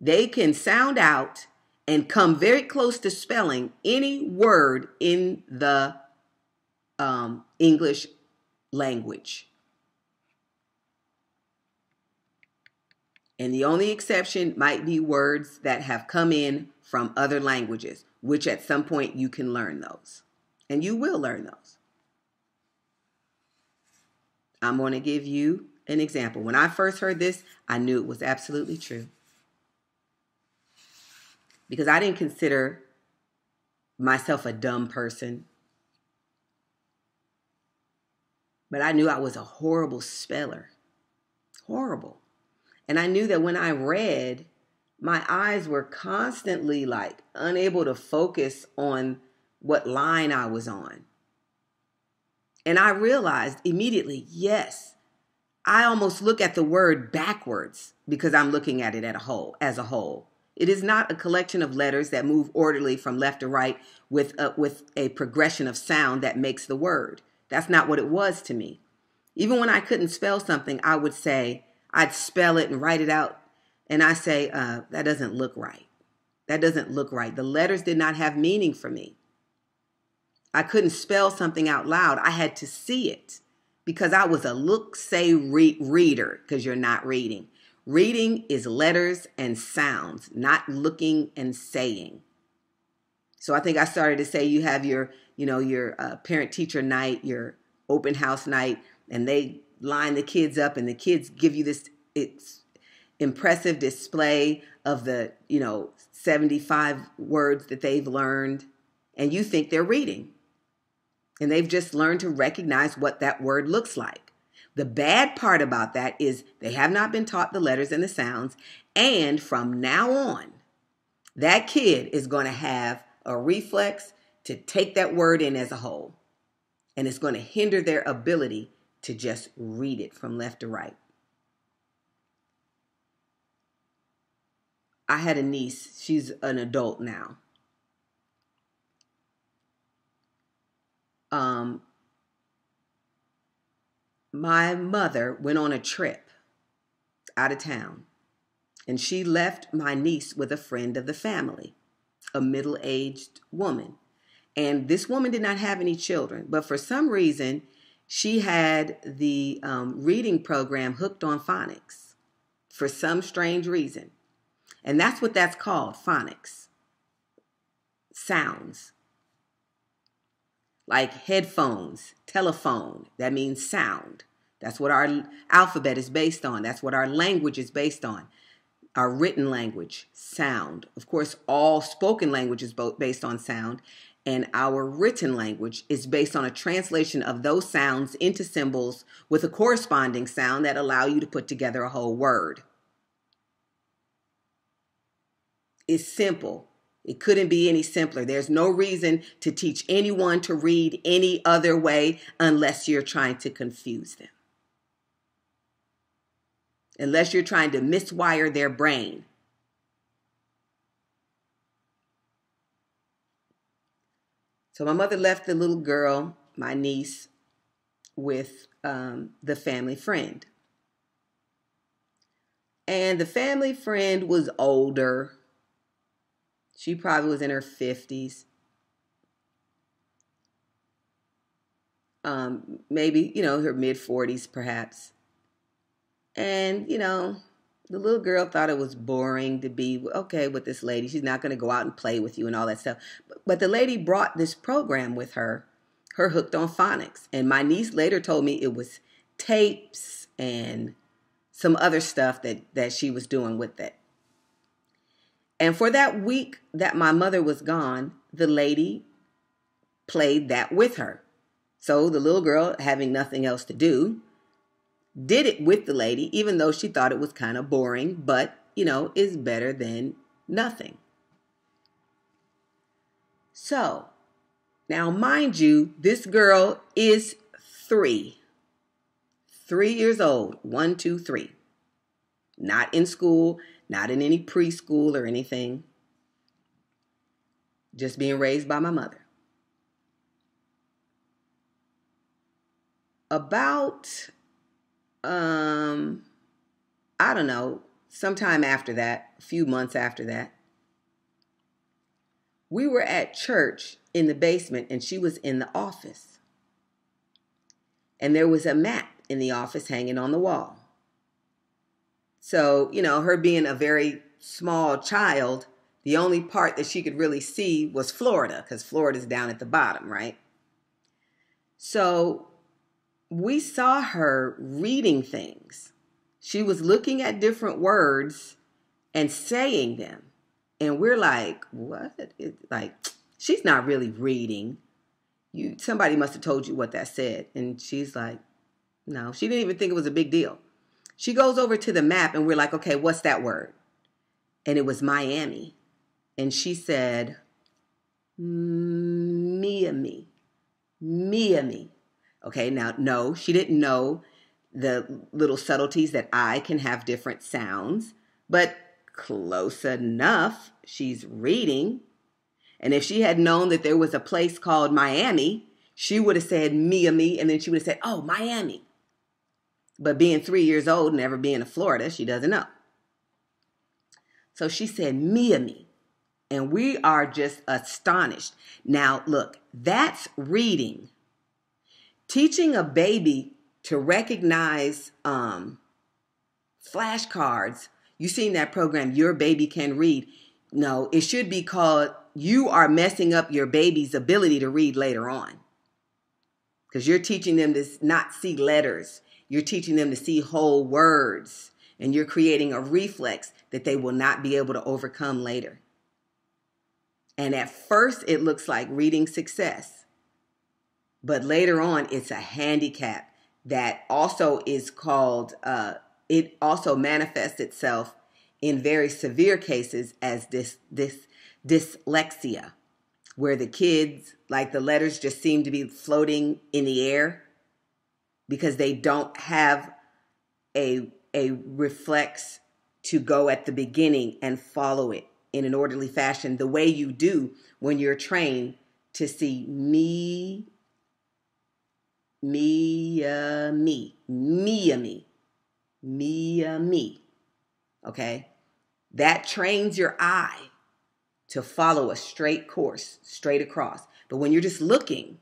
they can sound out and come very close to spelling any word in the English language. And the only exception might be words that have come in from other languages, which at some point you can learn those. And you will learn those. I'm going to give you an example. When I first heard this, I knew it was absolutely true. Because I didn't consider myself a dumb person. But I knew I was a horrible speller. Horrible. And I knew that when I read, my eyes were constantly like unable to focus on what line I was on. And I realized immediately, yes, I almost look at the word backwards because I'm looking at it as a whole. It is not a collection of letters that move orderly from left to right with a progression of sound that makes the word. That's not what it was to me. Even when I couldn't spell something, I'd spell it and write it out. And I say, that doesn't look right. That doesn't look right. The letters did not have meaning for me. I couldn't spell something out loud. I had to see it because I was a look, say, reader, because you're not reading. Reading is letters and sounds, not looking and saying. So I think I started to say you have your, your parent teacher night, your open house night, and they line the kids up and the kids give you this impressive display of the, 75 words that they've learned, and you think they're reading. And they've just learned to recognize what that word looks like. The bad part about that is they have not been taught the letters and the sounds, and from now on, that kid is going to have a reflex to take that word in as a whole, and it's going to hinder their ability to just read it from left to right. I had a niece. She's an adult now. My mother went on a trip out of town, and she left my niece with a friend of the family, a middle-aged woman. And this woman did not have any children, but for some reason, she had the reading program hooked on phonics for some strange reason. And that's what that's called, phonics. Sounds. Like headphones, telephone, that means sound. That's what our alphabet is based on. That's what our language is based on. Our written language, sound. Of course, all spoken language is based on sound, and our written language is based on a translation of those sounds into symbols with a corresponding sound that allow you to put together a whole word. It's simple. It couldn't be any simpler. There's no reason to teach anyone to read any other way unless you're trying to confuse them. Unless you're trying to miswire their brain. So my mother left the little girl, my niece, with the family friend. And the family friend was older. She probably was in her 50s. Maybe, her mid-40s perhaps. And, the little girl thought it was boring to be, okay, with this lady. She's not going to go out and play with you and all that stuff. But the lady brought this program with her Hooked on Phonics. And my niece later told me it was tapes and some other stuff that she was doing with it. And for that week that my mother was gone, the lady played that with her. So the little girl, having nothing else to do, did it with the lady, even though she thought it was kind of boring, but, is better than nothing. So, now mind you, this girl is 3 years old, 1, 2, 3. Not in school, not in any preschool or anything. Just being raised by my mother. About, I don't know, sometime after that, a few months after that, we were at church in the basement and she was in the office. And there was a map in the office hanging on the wall. So, her being a very small child, the only part that she could really see was Florida, because Florida's down at the bottom, right? So we saw her reading things. She was looking at different words and saying them. And we're like, what? She's not really reading. Somebody must have told you what that said. And she's like, no, she didn't even think it was a big deal. She goes over to the map and we're like, okay, what's that word? And it was Miami. And she said, Miami. Okay, now, no, she didn't know the little subtleties that I can have different sounds, but close enough. She's reading. And if she had known that there was a place called Miami, she would have said Miami, and then she would have said, oh, Miami. But being 3 years old, never being to Florida, she doesn't know. So she said Miami. And we are just astonished. Now, look, that's reading. Teaching a baby to recognize flashcards. You seen that program, Your Baby Can Read. No, it should be called you are messing up your baby's ability to read later on. Because you're teaching them to not see letters. You're teaching them to see whole words. And you're creating a reflex that they will not be able to overcome later. And at first, it looks like reading success. But later on, it's a handicap that also is called, it also manifests itself in very severe cases as this dyslexia, where the kids, like the letters just seem to be floating in the air because they don't have a reflex to go at the beginning and follow it in an orderly fashion, the way you do when you're trained to see me, okay? That trains your eye to follow a straight course, straight across. But when you're just looking,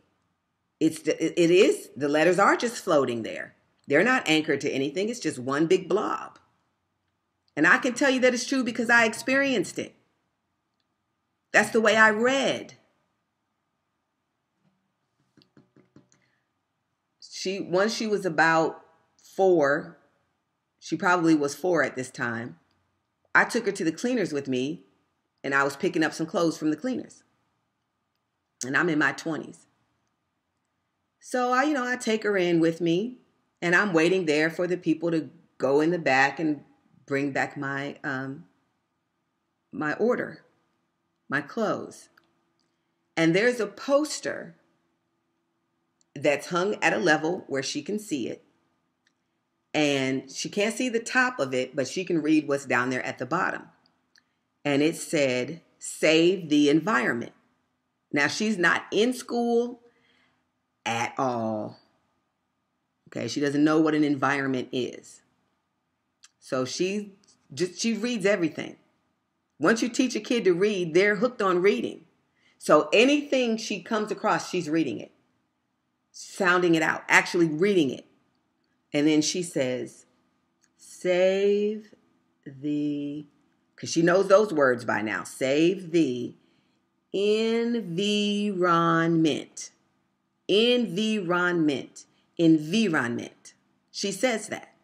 the letters are just floating there. They're not anchored to anything. It's just one big blob. And I can tell you that it's true because I experienced it. That's the way I read. Once she was about 4, she probably was 4 at this time, I took her to the cleaners with me, and I was picking up some clothes from the cleaners. And I'm in my 20s. So I take her in with me, and I'm waiting there for the people to go in the back and bring back my my order, my clothes. And there's a poster that's hung at a level where she can see it. And she can't see the top of it, but she can read what's down there at the bottom. And it said, "Save the environment." Now, she's not in school at all. Okay, she doesn't know what an environment is. So she reads everything. Once you teach a kid to read, they're hooked on reading. So anything she comes across, she's reading it, sounding it out, actually reading it. And then she says, "Save the," because she knows those words by now, "save the environment." Environment. She says that.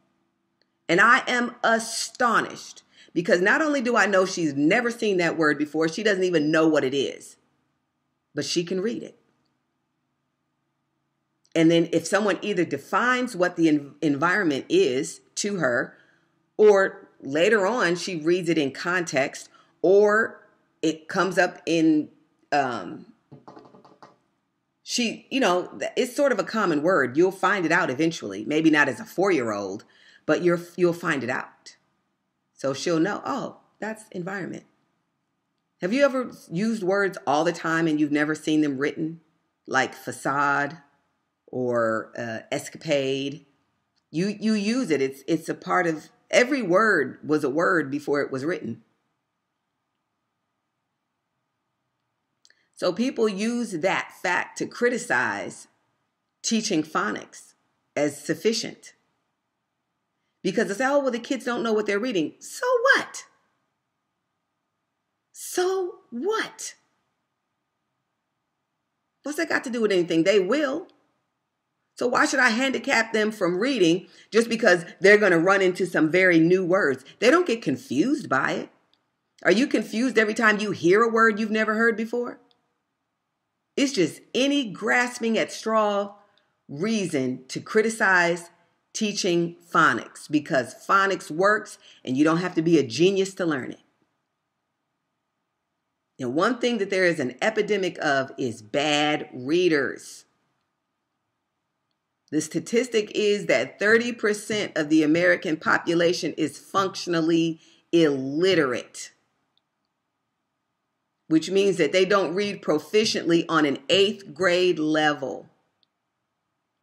And I am astonished because not only do I know she's never seen that word before, she doesn't even know what it is, but she can read it. And then if someone either defines what the environment is to her, or later on she reads it in context, or it comes up in, it's sort of a common word. You'll find it out eventually. Maybe not as a 4-year-old, but you'll find it out. So she'll know, oh, that's environment. Have you ever used words all the time and you've never seen them written? Like facade or escapade. You use it. It's a part of, every word was a word before it was written. So people use that fact to criticize teaching phonics as sufficient. Because they say, oh, well, the kids don't know what they're reading. So what? So what? What's that got to do with anything? They will. So why should I handicap them from reading just because they're going to run into some very new words? They don't get confused by it. Are you confused every time you hear a word you've never heard before? It's just any grasping at straw reason to criticize teaching phonics, because phonics works and you don't have to be a genius to learn it. And one thing that there is an epidemic of is bad readers. The statistic is that 30% of the American population is functionally illiterate, which means that they don't read proficiently on an 8th grade level.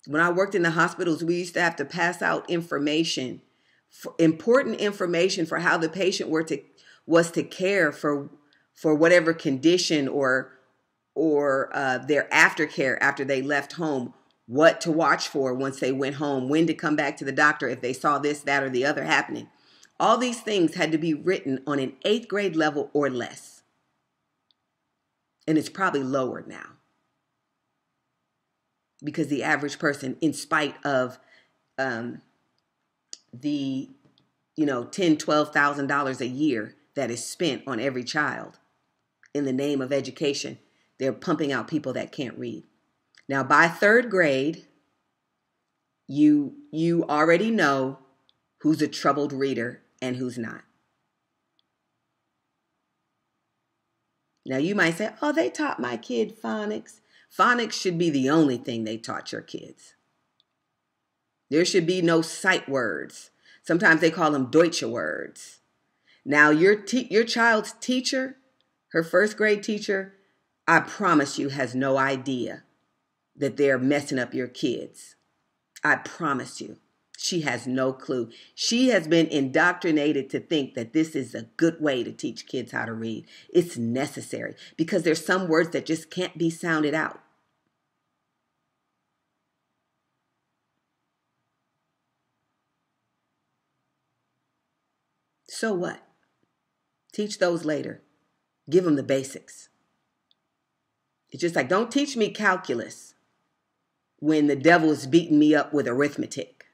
When I worked in the hospitals, we used to have to pass out information, important information for how the patient was to care for whatever condition or their aftercare after they left home, what to watch for once they went home, when to come back to the doctor if they saw this, that, or the other happening. All these things had to be written on an 8th grade level or less. And it's probably lower now because the average person, in spite of the, $10,000, $12,000 a year that is spent on every child in the name of education, they're pumping out people that can't read. Now, by third grade, you already know who's a troubled reader and who's not. Now, you might say, oh, they taught my kid phonics. Phonics should be the only thing they taught your kids. There should be no sight words. Sometimes they call them Deutsche words. Now, your child's teacher, her first grade teacher, I promise you, has no idea that they're messing up your kids. I promise you. She has no clue. She has been indoctrinated to think that this is a good way to teach kids how to read. It's necessary because there's some words that just can't be sounded out. So what? Teach those later. Give them the basics. It's just like, don't teach me calculus when the devil is beating me up with arithmetic.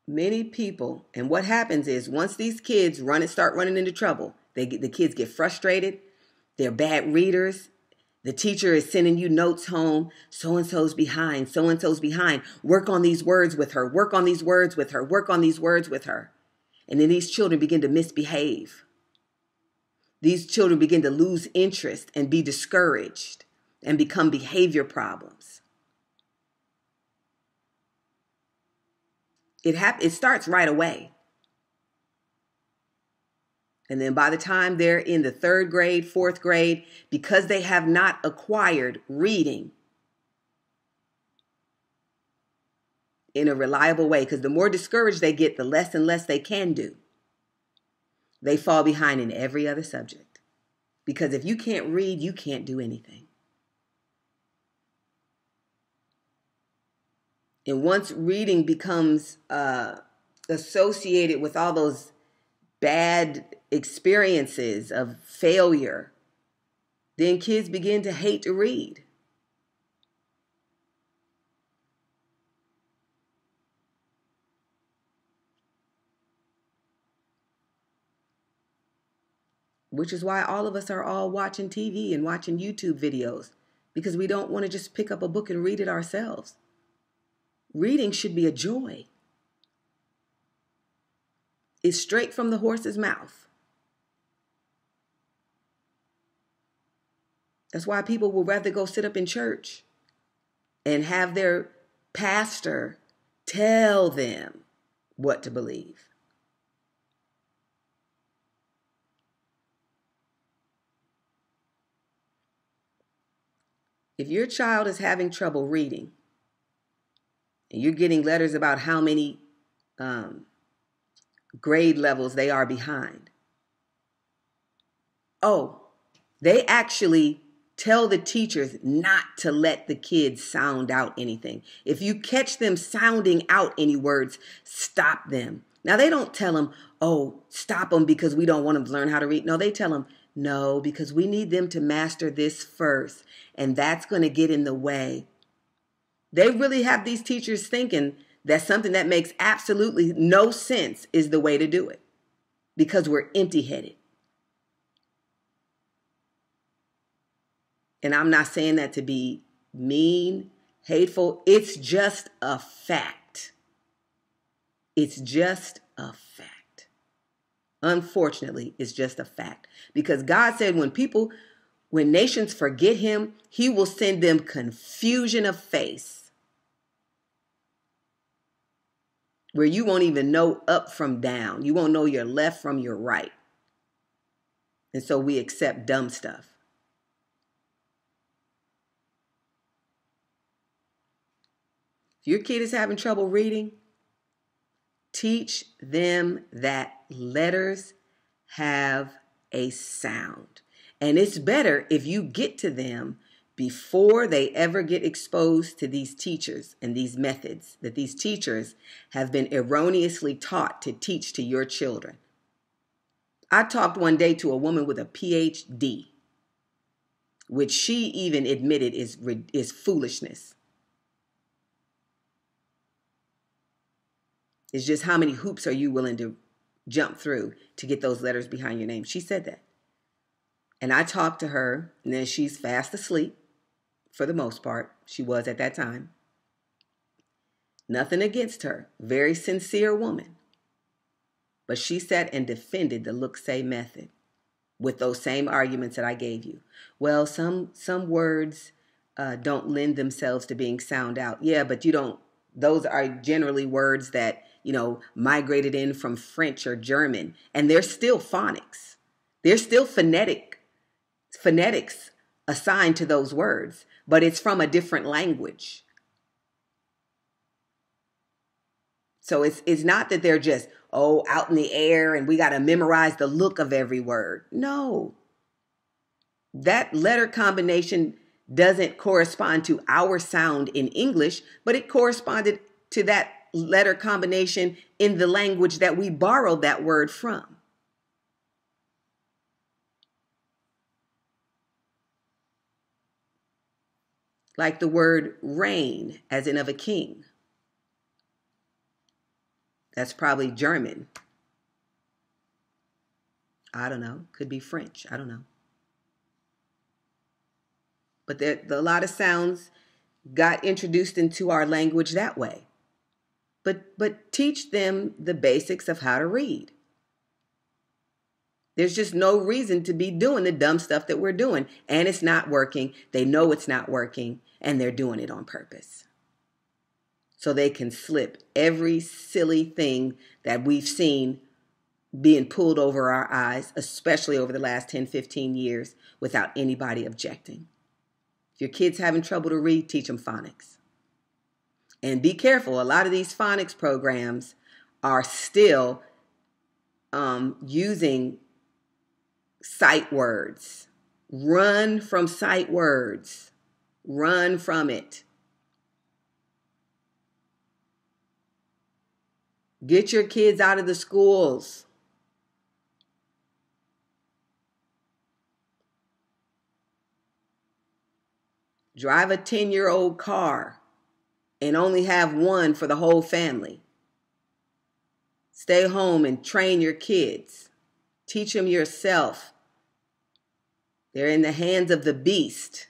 Many people, and what happens is once these kids start running into trouble, the kids get frustrated. They're bad readers. The teacher is sending you notes home. So-and-so's behind. So-and-so's behind. Work on these words with her. Work on these words with her. Work on these words with her. And then these children begin to misbehave. These children begin to lose interest and be discouraged and become behavior problems. It starts right away. And then by the time they're in the third grade, fourth grade, because they have not acquired reading in a reliable way, because the more discouraged they get, the less and less they can do. They fall behind in every other subject. Because if you can't read, you can't do anything. And once reading becomes associated with all those bad experiences of failure, then kids begin to hate to read. Which is why all of us are all watching TV and watching YouTube videos, because we don't want to just pick up a book and read it ourselves. Reading should be a joy. It's straight from the horse's mouth. That's why people will rather go sit up in church and have their pastor tell them what to believe. If your child is having trouble reading, and you're getting letters about how many grade levels they are behind. Oh, they actually tell the teachers not to let the kids sound out anything. If you catch them sounding out any words, stop them. Now, they don't tell them, oh, stop them because we don't want them to learn how to read. No, they tell them, no, because we need them to master this first, and that's going to get in the way. They really have these teachers thinking that something that makes absolutely no sense is the way to do it because we're empty-headed. And I'm not saying that to be mean, hateful. It's just a fact. It's just a fact. Unfortunately, it's just a fact. Because God said when nations forget him, he will send them confusion of face, where you won't even know up from down. You won't know your left from your right. And so we accept dumb stuff. If your kid is having trouble reading, teach them that letters have a sound. And it's better if you get to them before they ever get exposed to these teachers and these methods that these teachers have been erroneously taught to teach to your children. I talked one day to a woman with a PhD, which she even admitted is foolishness. It's just how many hoops are you willing to jump through to get those letters behind your name? She said that. And I talked to her, and then she's fast asleep. For the most part, she was at that time. Nothing against her. Very sincere woman. But she sat and defended the look-say method with those same arguments that I gave you. Well, some words don't lend themselves to being sound out. Yeah, but you don't. Those are generally words that, migrated in from French or German. And they're still phonics. They're still phonetics assigned to those words, but it's from a different language. So it's not that they're just, out in the air and we got to memorize the look of every word. No. That letter combination doesn't correspond to our sound in English, but it corresponded to that letter combination in the language that we borrowed that word from. Like the word reign, as in of a king. That's probably German. I don't know. Could be French. I don't know. But a lot of sounds got introduced into our language that way. But teach them the basics of how to read. There's just no reason to be doing the dumb stuff that we're doing. And it's not working. They know it's not working. And they're doing it on purpose. So they can slip every silly thing that we've seen being pulled over our eyes, especially over the last 10, 15 years, without anybody objecting. If your kid's having trouble to read, teach them phonics. And be careful. A lot of these phonics programs are still using sight words. Run from sight words. Run from it. Get your kids out of the schools. Drive a 10-year-old car and only have one for the whole family. Stay home and train your kids. Teach them yourself. They're in the hands of the beast.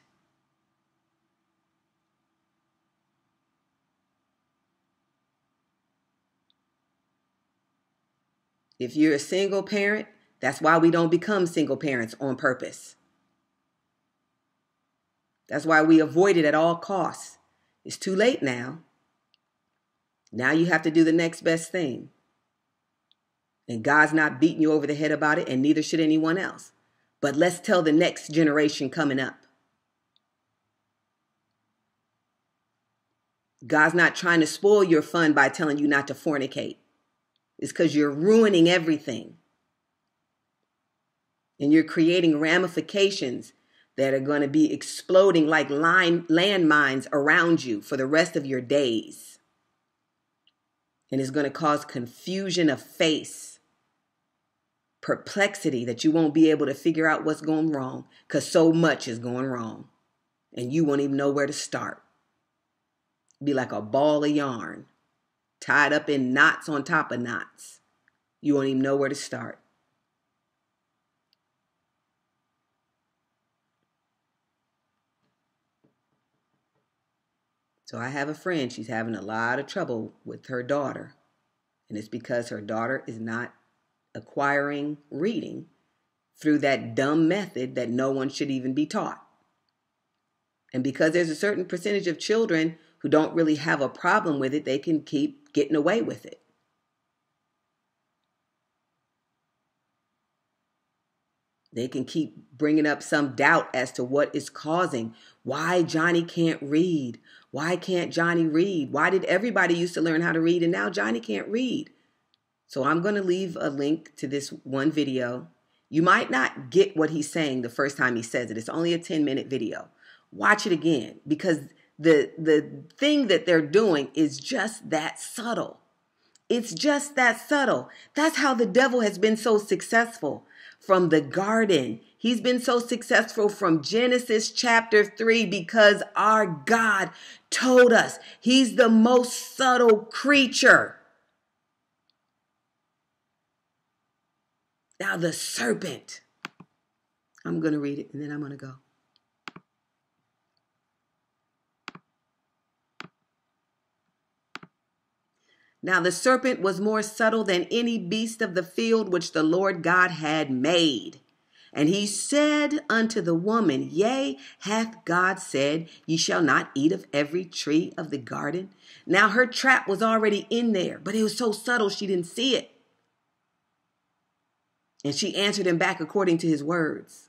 If you're a single parent, that's why we don't become single parents on purpose. That's why we avoid it at all costs. It's too late now. Now you have to do the next best thing. And God's not beating you over the head about it, and neither should anyone else. But let's tell the next generation coming up. God's not trying to spoil your fun by telling you not to fornicate. It's because you're ruining everything. And you're creating ramifications that are going to be exploding like landmines around you for the rest of your days. And it's going to cause confusion of face, perplexity that you won't be able to figure out what's going wrong because so much is going wrong. And you won't even know where to start. Be like a ball of yarn, tied up in knots on top of knots. You won't even know where to start. So I have a friend, she's having a lot of trouble with her daughter. And it's because her daughter is not acquiring reading through that dumb method that no one should even be taught. And because there's a certain percentage of children who don't really have a problem with it, they can keep getting away with it. They can keep bringing up some doubt as to what is causing why Johnny can't read. Why can't Johnny read? Why did everybody used to learn how to read and now Johnny can't read? So I'm going to leave a link to this one video. You might not get what he's saying the first time he says it. It's only a 10-minute video. watch it again, because the thing that they're doing is just that subtle. It's just that subtle. That's how the devil has been so successful from the garden. He's been so successful from Genesis chapter 3 because our God told us he's the most subtle creature. Now the serpent. I'm going to read it and then I'm going to go. Now the serpent was more subtle than any beast of the field which the Lord God had made. And he said unto the woman, Yea, hath God said, Ye shall not eat of every tree of the garden? Now her trap was already in there, but it was so subtle she didn't see it. And she answered him back according to his words.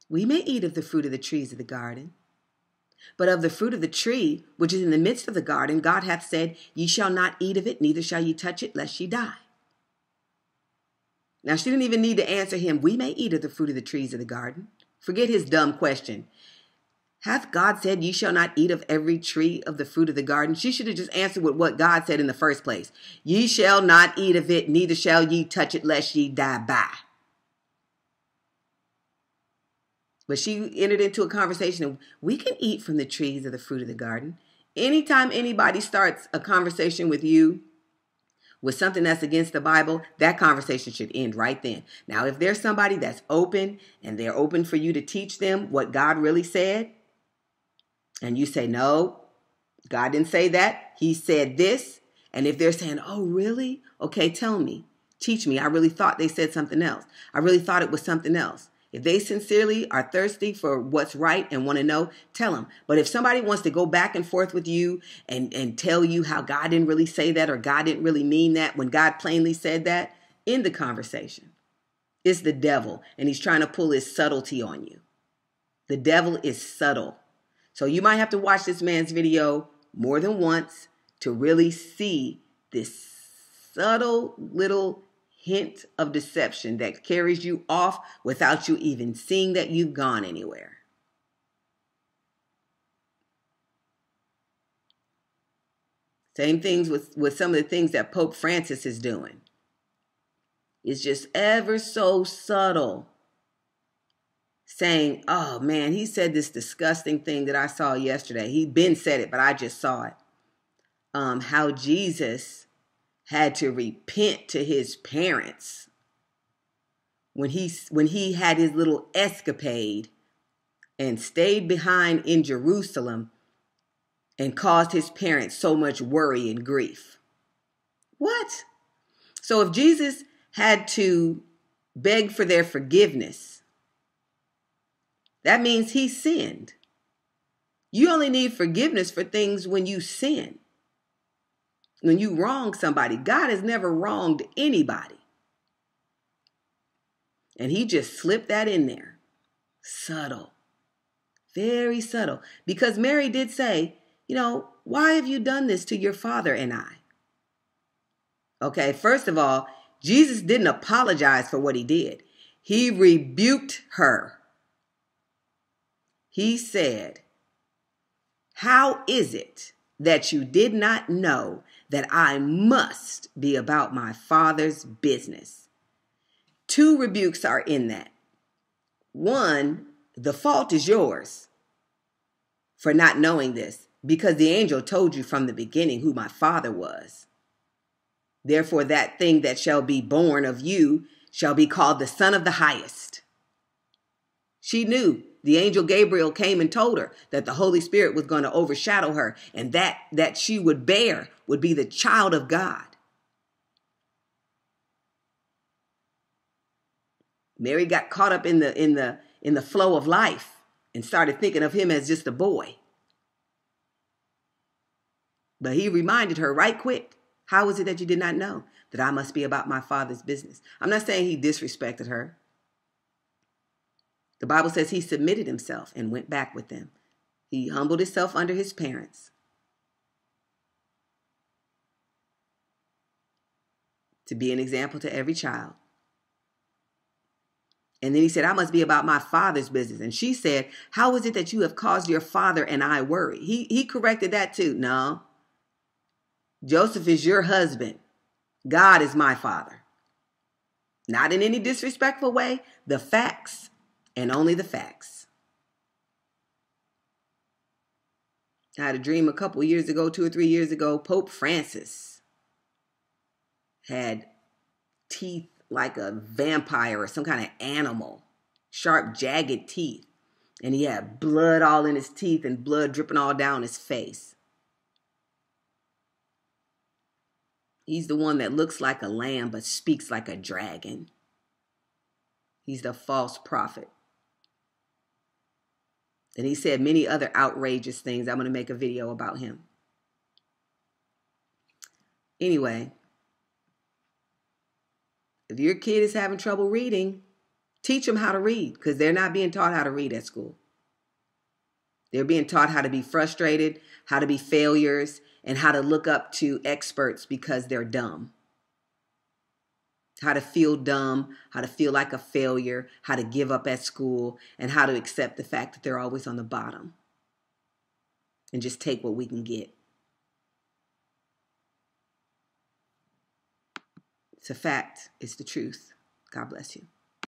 We may eat of the fruit of the trees of the garden, but of the fruit of the tree, which is in the midst of the garden, God hath said, Ye shall not eat of it, neither shall ye touch it, lest ye die. Now, she didn't even need to answer him, We may eat of the fruit of the trees of the garden. Forget his dumb question. Hath God said, Ye shall not eat of every tree of the fruit of the garden? She should have just answered with what God said in the first place. Ye shall not eat of it, neither shall ye touch it, lest ye die by. But she entered into a conversation of, we can eat from the trees of the fruit of the garden. Anytime anybody starts a conversation with you with something that's against the Bible, that conversation should end right then. Now, if there's somebody that's open and they're open for you to teach them what God really said, and you say, no, God didn't say that. He said this. And if they're saying, oh, really? Okay, tell me. Teach me. I really thought they said something else. I really thought it was something else. If they sincerely are thirsty for what's right and want to know, tell them. But if somebody wants to go back and forth with you and tell you how God didn't really say that or God didn't really mean that when God plainly said that, end the conversation. It's the devil, and he's trying to pull his subtlety on you. The devil is subtle. So you might have to watch this man's video more than once to really see this subtle little hint of deception that carries you off without you even seeing that you've gone anywhere. Same things with some of the things that Pope Francis is doing. It's just ever so subtle. Saying, oh man, he said this disgusting thing that I saw yesterday. He'd been said it, but I just saw it. How Jesus had to repent to his parents when he had his little escapade and stayed behind in Jerusalem and caused his parents so much worry and grief. What? So if Jesus had to beg for their forgiveness, that means he sinned. You only need forgiveness for things when you sin. When you wrong somebody. God has never wronged anybody. And he just slipped that in there. Subtle. Very subtle. Because Mary did say, why have you done this to your father and I? Okay, first of all, Jesus didn't apologize for what he did. He rebuked her. He said, how is it that you did not know that I must be about my Father's business? 2 rebukes are in that. 1, the fault is yours for not knowing this, because the angel told you from the beginning who my Father was. Therefore, that thing that shall be born of you shall be called the Son of the Highest. She knew. The angel Gabriel came and told her that the Holy Spirit was going to overshadow her, and that she would bear would be the child of God. Mary got caught up in the flow of life and started thinking of him as just a boy. But he reminded her right quick, how is it that you did not know that I must be about my Father's business? I'm not saying he disrespected her. The Bible says he submitted himself and went back with them. He humbled himself under his parents to be an example to every child. And then he said, I must be about my father's business. And she said, how is it that you have caused your father and I worry? He corrected that too. No, Joseph is your husband. God is my father. Not in any disrespectful way. The facts and only the facts. I had a dream a couple years ago, 2 or 3 years ago. Pope Francis had teeth like a vampire or some kind of animal, sharp, jagged teeth. And he had blood all in his teeth and blood dripping all down his face. He's the one that looks like a lamb but speaks like a dragon. He's the false prophet. And he said many other outrageous things. I'm going to make a video about him. Anyway, if your kid is having trouble reading, teach them how to read, because they're not being taught how to read at school. They're being taught how to be frustrated, how to be failures, and how to look up to experts because they're dumb. How to feel dumb, how to feel like a failure, how to give up at school, and how to accept the fact that they're always on the bottom. And just take what we can get. It's a fact. It's the truth. God bless you.